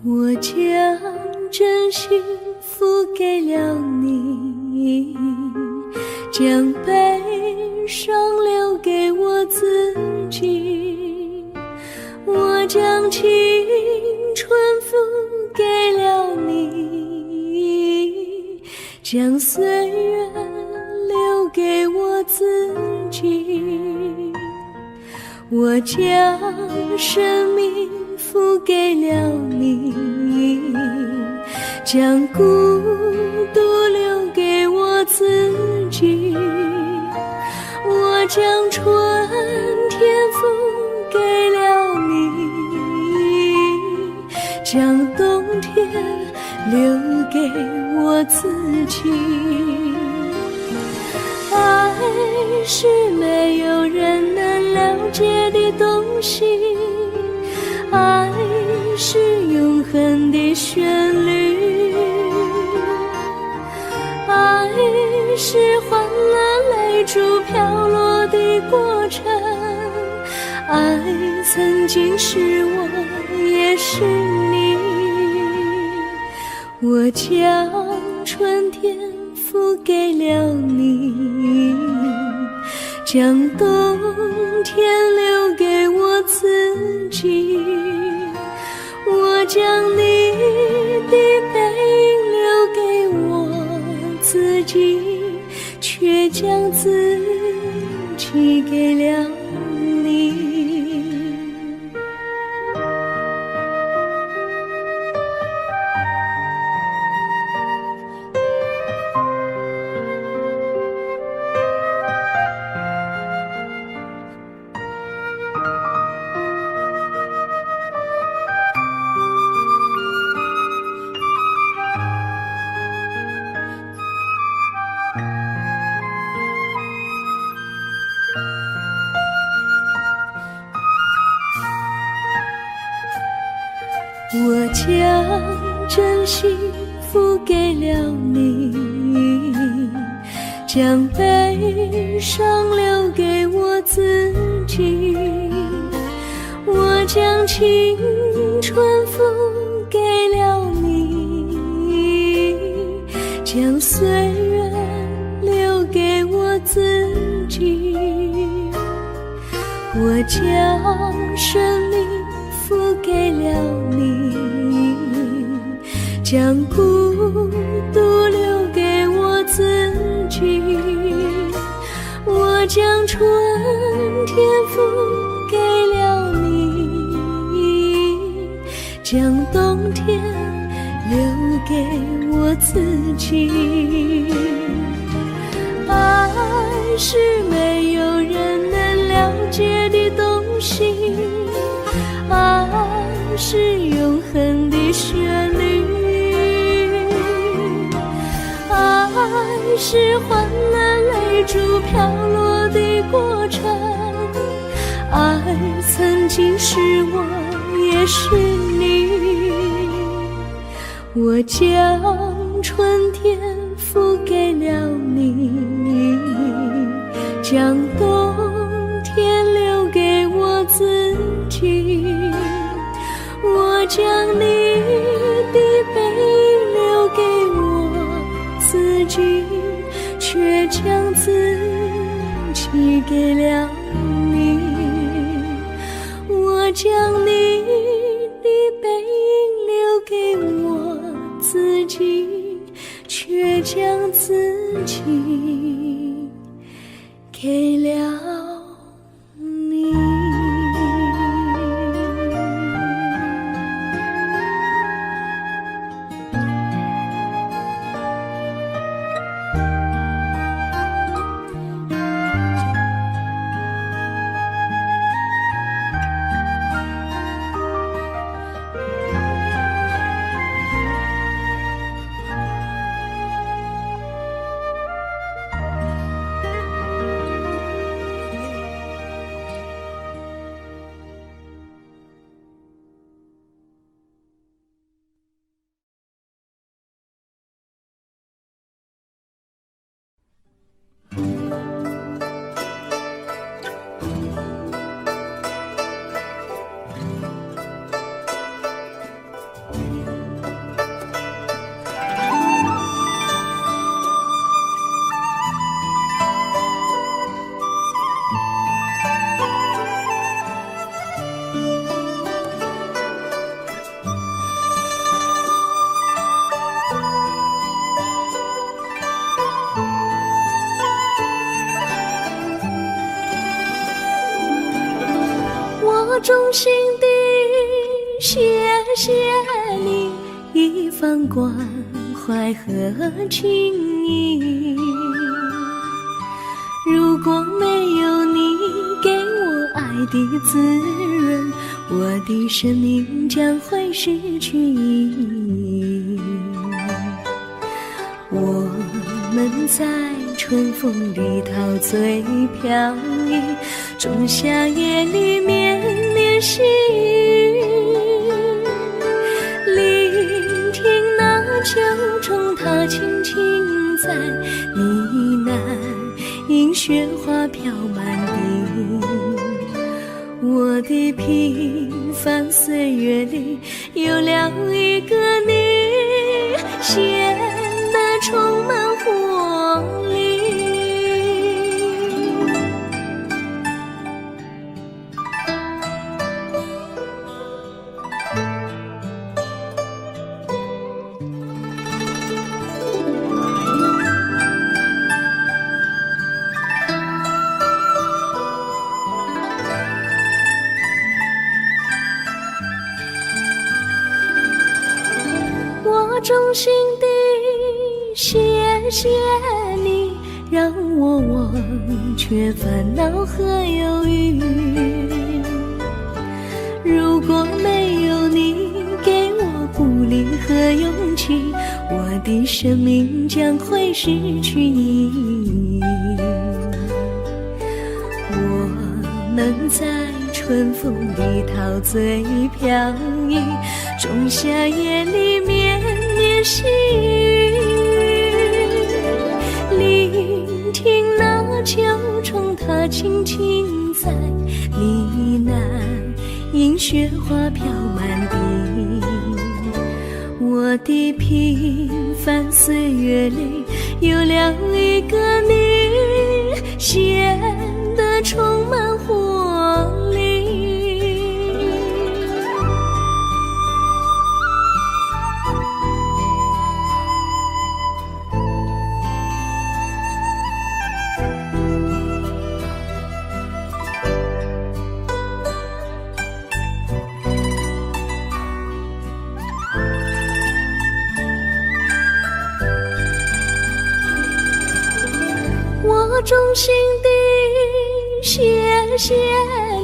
我将真心付给了你，将悲伤留给我自己。我将青春付给了你，将岁月留给我自己。我将生命付给了你，将孤独留给我自己。我将春天付给了你，将冬天留给我自己。爱是没有人能了解的东西，爱是永恒的旋律，爱是换了泪珠飘落的过程，爱曾经是我也是你。我将春天付给了你，将冬天留给我自己。我将你的背影留给我自己，却将自己给了你。我将真心付给了你，将悲伤留给我自己。我将青春付给了你，将岁月留给我自己。我将生命付给了你，将孤独留给我自己。我将春天付给了你，将冬天留给我自己。爱是没有人能了解的东西，爱是永恒的旋律，爱是换了泪珠飘落的过程，爱曾经是我也是你。我将春天付给了你，将冬天留给我自己。我将你的背影留给我自己，却将自己给了你。我将你的背影留给我自己，却将自己给了你。我衷心地谢谢你一番关怀和情谊，如果没有你给我爱的滋润，我的生命将会失去意义。我们在春风里陶醉飘逸，仲夏夜里绵绵细雨，聆听那秋虫它轻轻在呢喃，因雪花飘满地。我的平凡岁月里有了一个你，显得充满活力。我衷心地谢谢你，让我忘却烦恼和忧郁。如果没有你给我鼓励和勇气，我的生命将会失去意义。我们在春风里陶醉飘逸，仲夏夜里绵绵细雨，聆听那秋虫它轻轻在呢喃，映雪花飘满地。我的平凡岁月里有了一个你，显得充满活力。我衷心地谢谢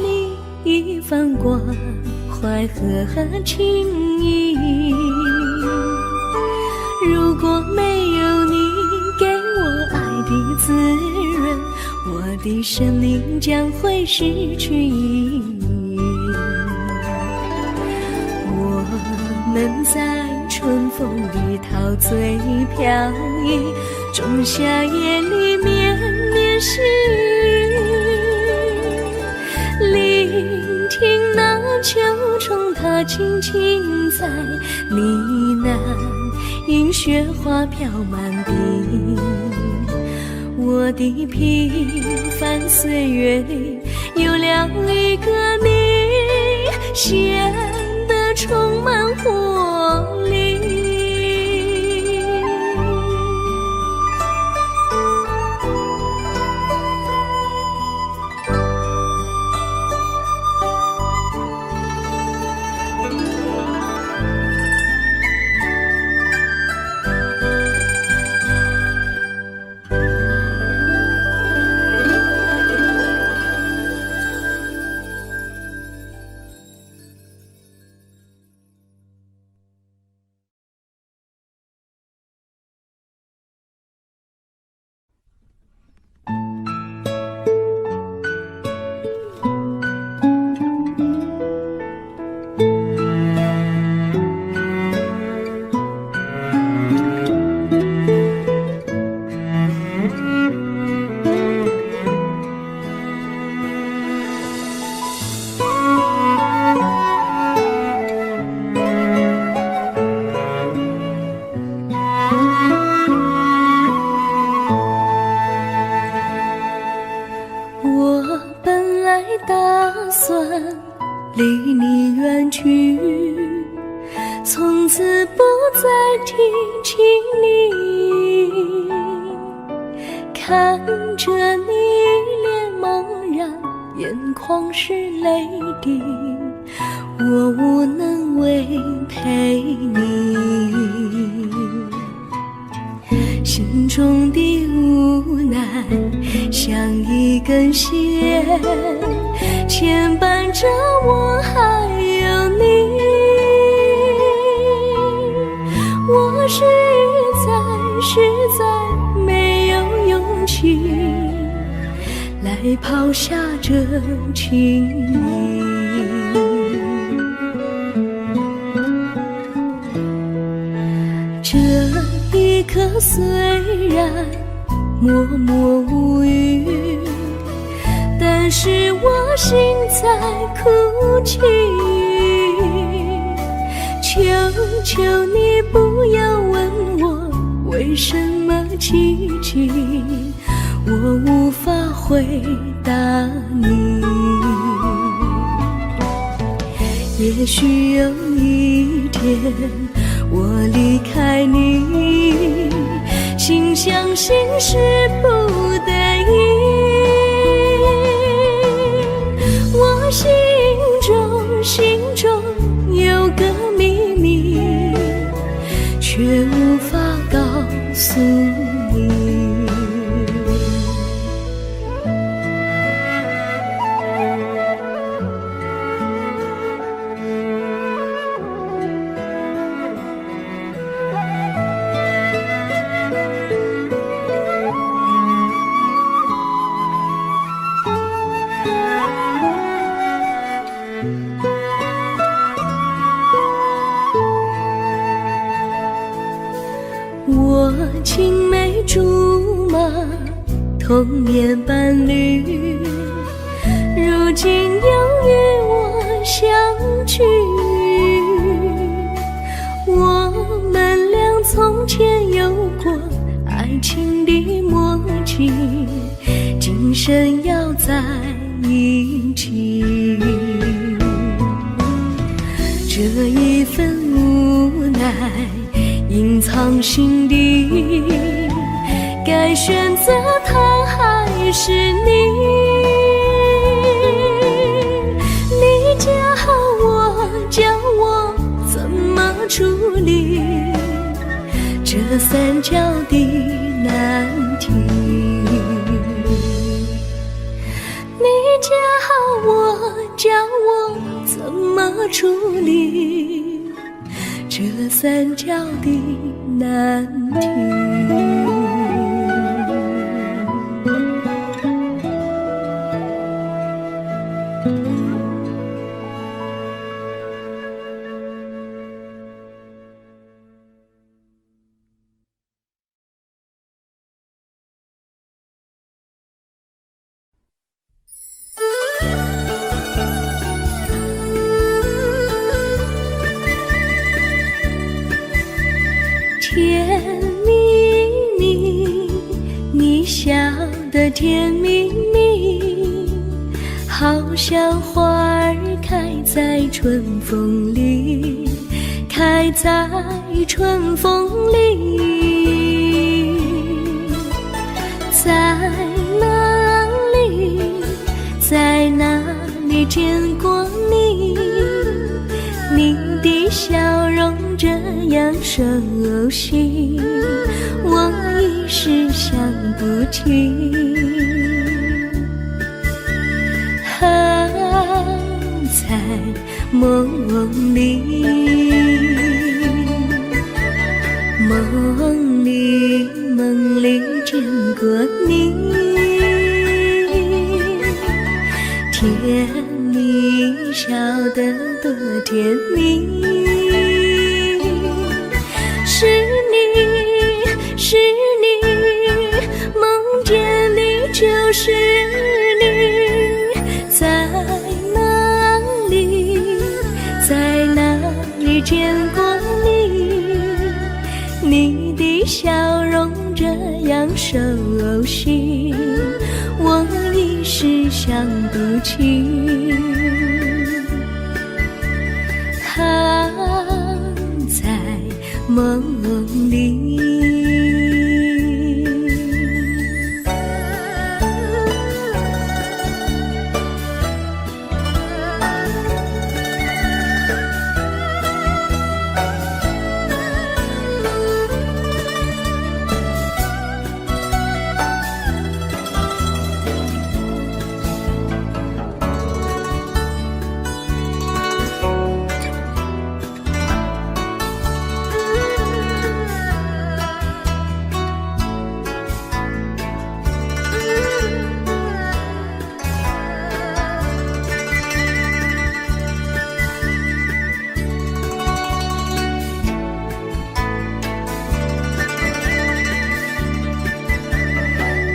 你一番关怀和情谊，如果没有你给我爱的滋润，我的生命将会失去意义。我们在春风里陶醉飘逸，仲夏夜里绵绵细雨，聆听那秋虫它轻轻在呢喃，映雪花飘满地。我的平凡岁月里有了一个你，显得充满活力。离你远去，从此不再提起你，看着你脸茫然，眼眶是泪滴，我无能为陪你，心中的无奈像一根线牵绊着我还有你，我实在没有勇气来抛下这情谊。这一刻虽然默默无语，但是我心在哭泣，求求你不要问我为什么奇迹，我无法回答你。也许有一天我离开你，心相信是不得已，我心中有个秘密，却无法告诉你。青梅竹马，童年伴侣，如今又与我相聚。我们俩从前有过爱情的默契，今生要在一起。这一份无奈隐藏心底，该选择他还是你？你教我，教我怎么处理这三角的难题。你教我，教我怎么处理这三角的难题。甜蜜蜜，你笑得甜蜜蜜，好像花儿开在春风里，开在春风里。在哪里，在哪里见过你？你的笑容这样熟悉，我一时想不起。在梦里，梦里，梦里见过你，甜蜜笑得多甜蜜。是你，是你，梦见你就是你。在哪里，在哪里见过你？你的笑容这样熟悉，我一时想不起。在梦里。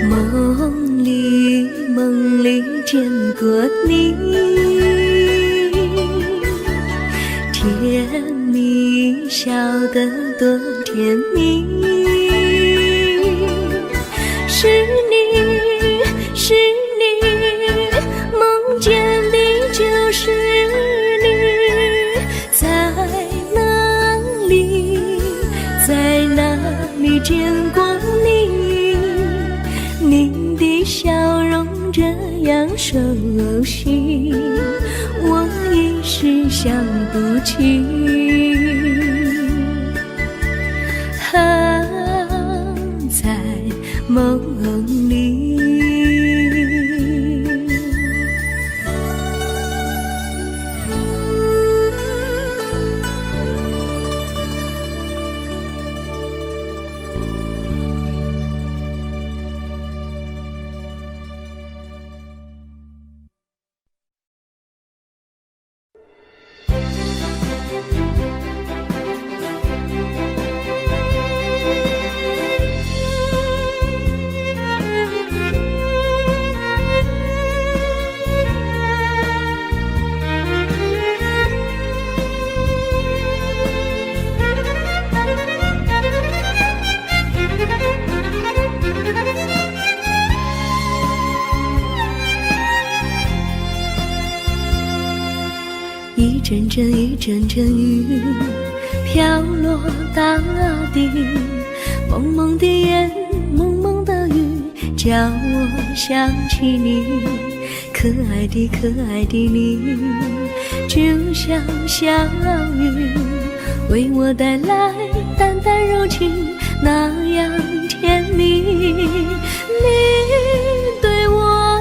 梦里，梦里见过你，甜蜜笑得多甜蜜。是你，是你，梦见你就是你。在哪里，在哪里见过你？你的笑容这样熟悉，我一时想不起。在梦里。阵一阵阵雨飘落大地，蒙蒙的烟，蒙蒙的雨，叫我想起你。可爱的可爱的你，就像小雨，为我带来淡淡柔情，那样甜蜜。你对我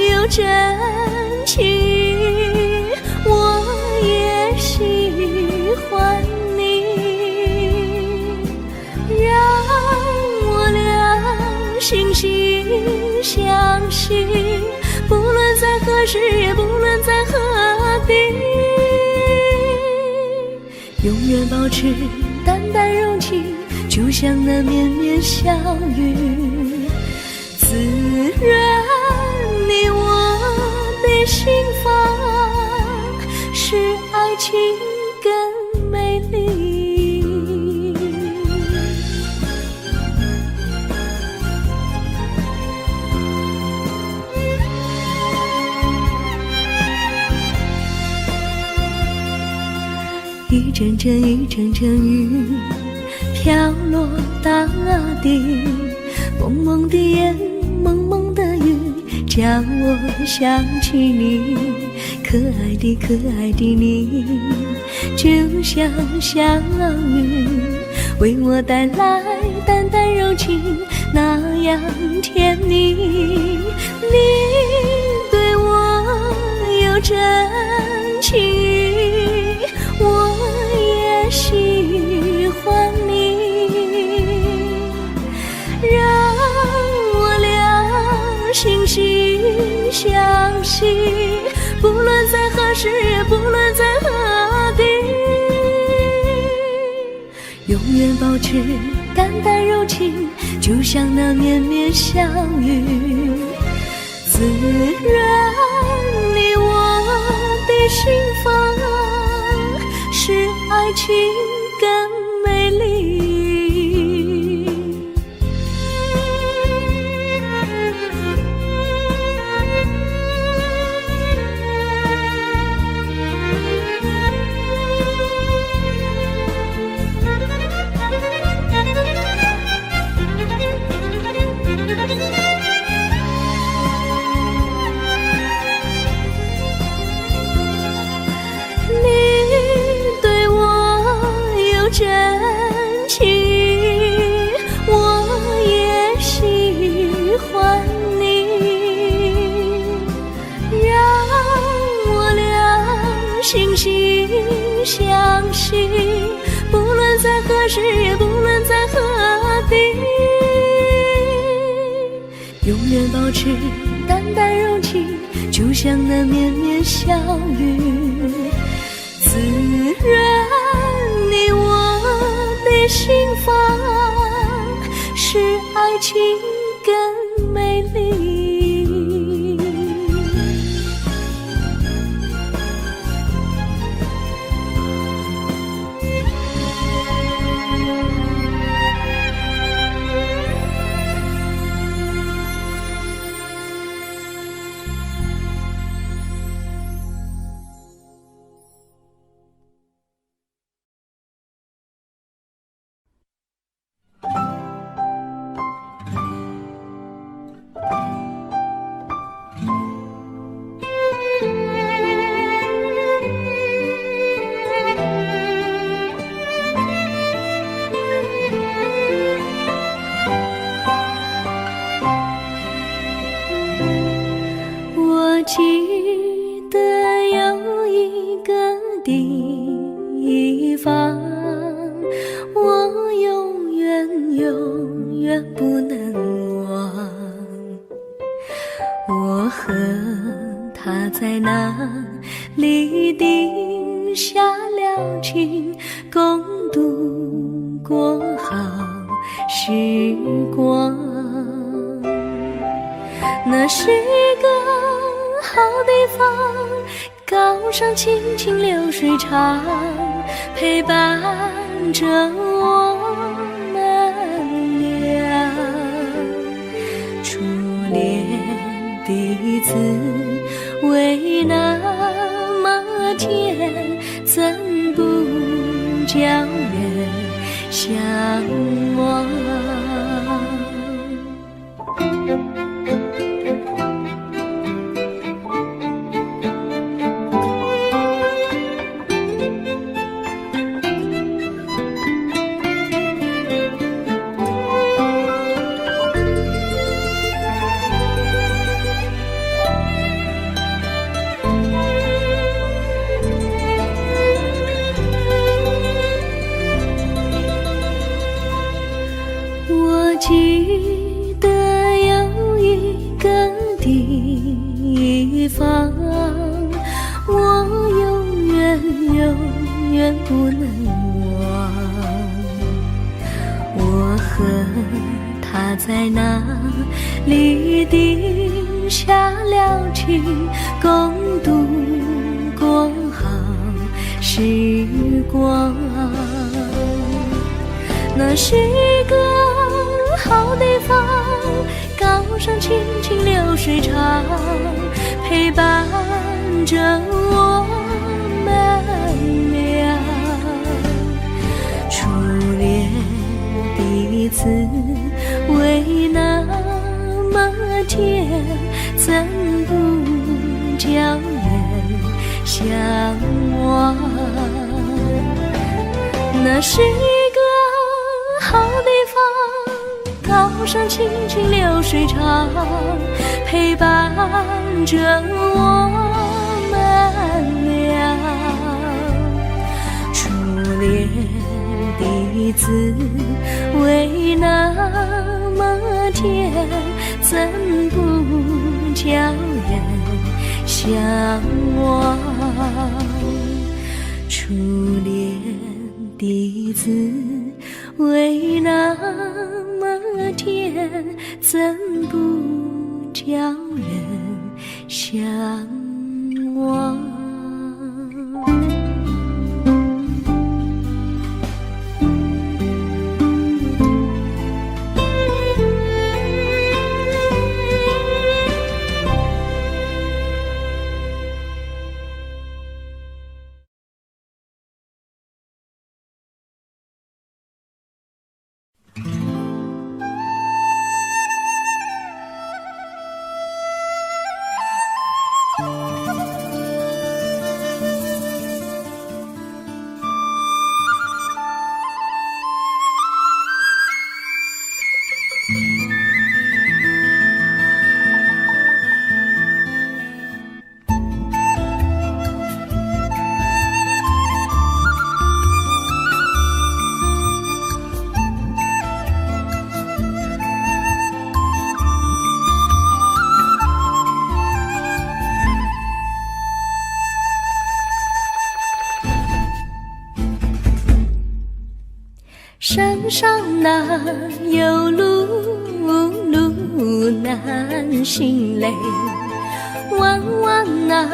有真情，我也喜欢你，让我俩惺惺相惜，不论在何时，也不论在何地，永远保持淡淡柔情，就像那绵绵小雨，滋润你我的心房，使爱情更美丽。一阵阵一阵阵雨飘落大地，蒙蒙的烟，蒙蒙的雨，叫我想起你。可爱的可爱的你，就像小雨，为我带来淡淡柔情，那样甜蜜。你对我有真情，我也喜欢你，让我俩惺惺相惜，不论在何时，也不论在何地，永远保持淡淡柔情，就像那绵绵小雨，滋润你我的心房，使爱情更美丽。真情，我也喜欢你，让我俩惺惺相惜，不论在何时，也不论在何地，永远保持淡淡柔情，就像那绵绵小雨，滋润你我的心房，使爱情更美丽。记得有一个地方，我永远永远不能忘。我和他在那里定下了情，共度过好时光。那是个好地方，高山清清流水长，陪伴着我们俩。初恋的滋味那么甜，怎不叫人向往？我记得有一个地方，我永远不能忘。我和他在那里定下了情，共度过好时光。那是一个好地方，高山青青流水长，陪伴着我们俩。初恋第一次为那么甜，怎不叫人向往？那是一个好地方，高山青青流水长，陪伴着我们俩。初恋第一次为那么甜，怎不叫人向往？初恋第一次为那么甜，怎不叫人向往？山上哪有路难行嘞，弯弯哪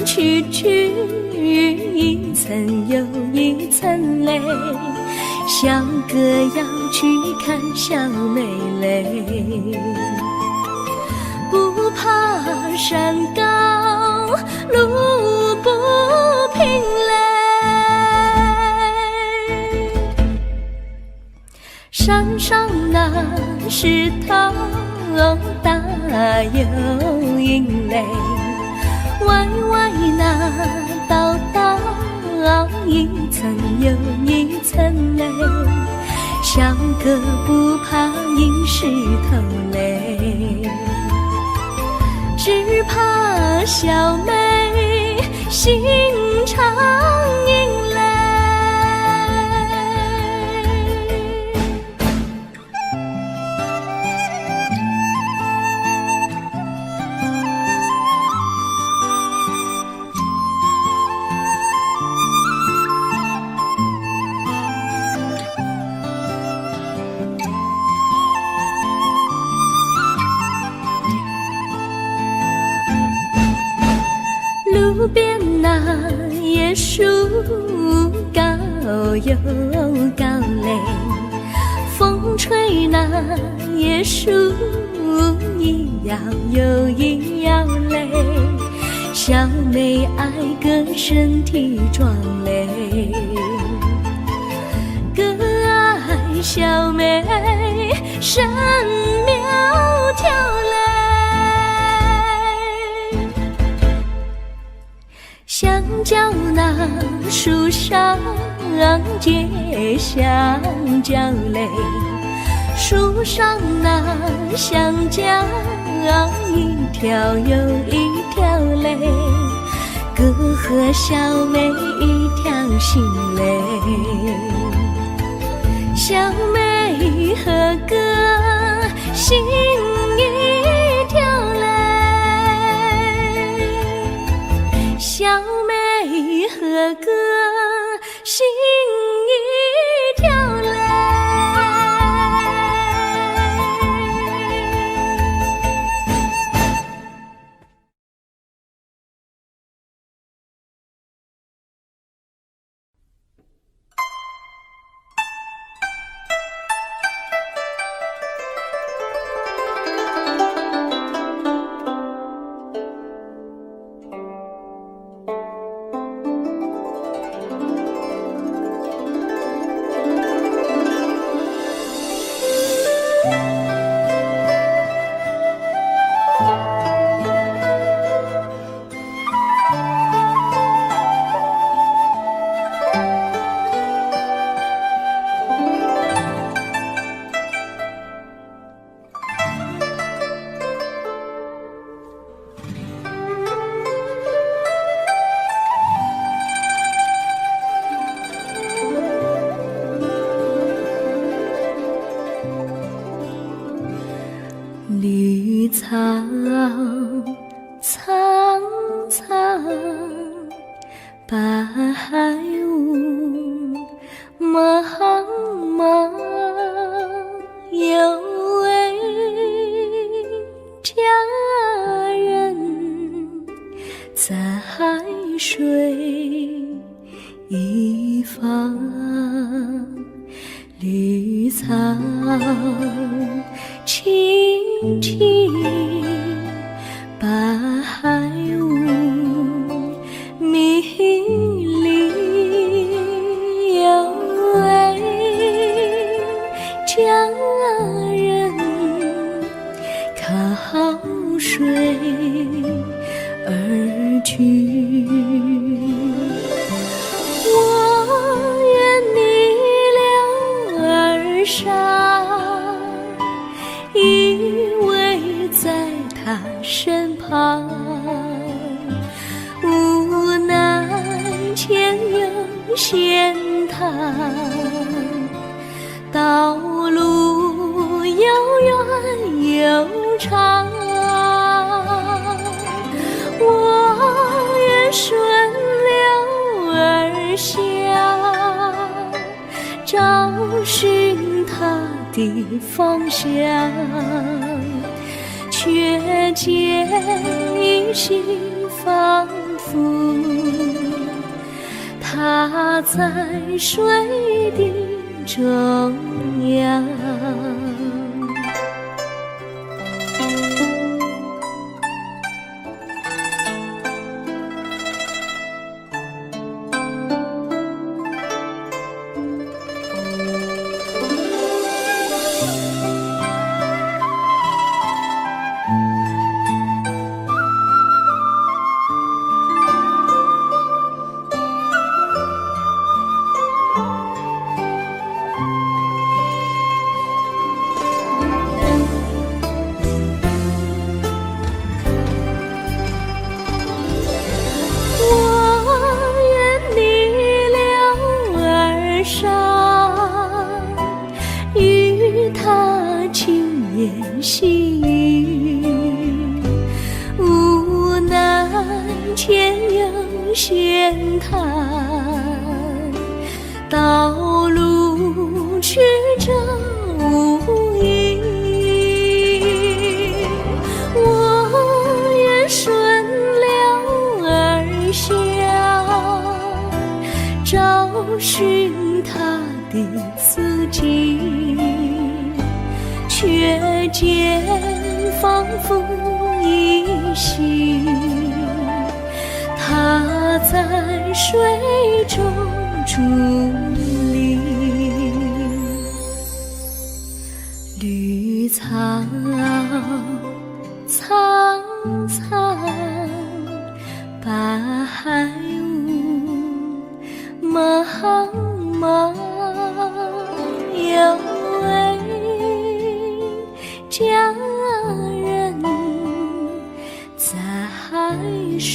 曲一层又一层嘞，小哥要去看小妹嘞，不怕山高路不平嘞，山上那石头大又硬嘞，歪歪那道一层又一层嘞，小哥不怕硬石头嘞，只怕小妹心肠硬嘞。路边那椰树高又高嘞，风吹那椰树一摇又一摇嘞，小小妹爱个身体壮嘞，哥爱小妹身苗条嘞。香蕉那树上结香蕉嘞，树上那香蕉一条又一条嘞，哥和小妹一条心嘞，小妹和哥心一条嘞，小妹和哥心一条嘞。绿草苍苍，白雾茫茫，有位佳人在水一方，绿草青青，白雾迷离，有位佳人靠水而居。我愿你留儿上，依偎在他身旁，无奈前有险滩，道路又远又长，我愿顺流而下，找寻他的方向，却见一心仿佛他在水的中央。细雨，无奈前有险滩，道路曲折无依。我愿顺流而下，找寻他的足迹，却见仿佛依稀它在水中伫立，绿草苍苍，把海雾茫茫，有位佳人在海水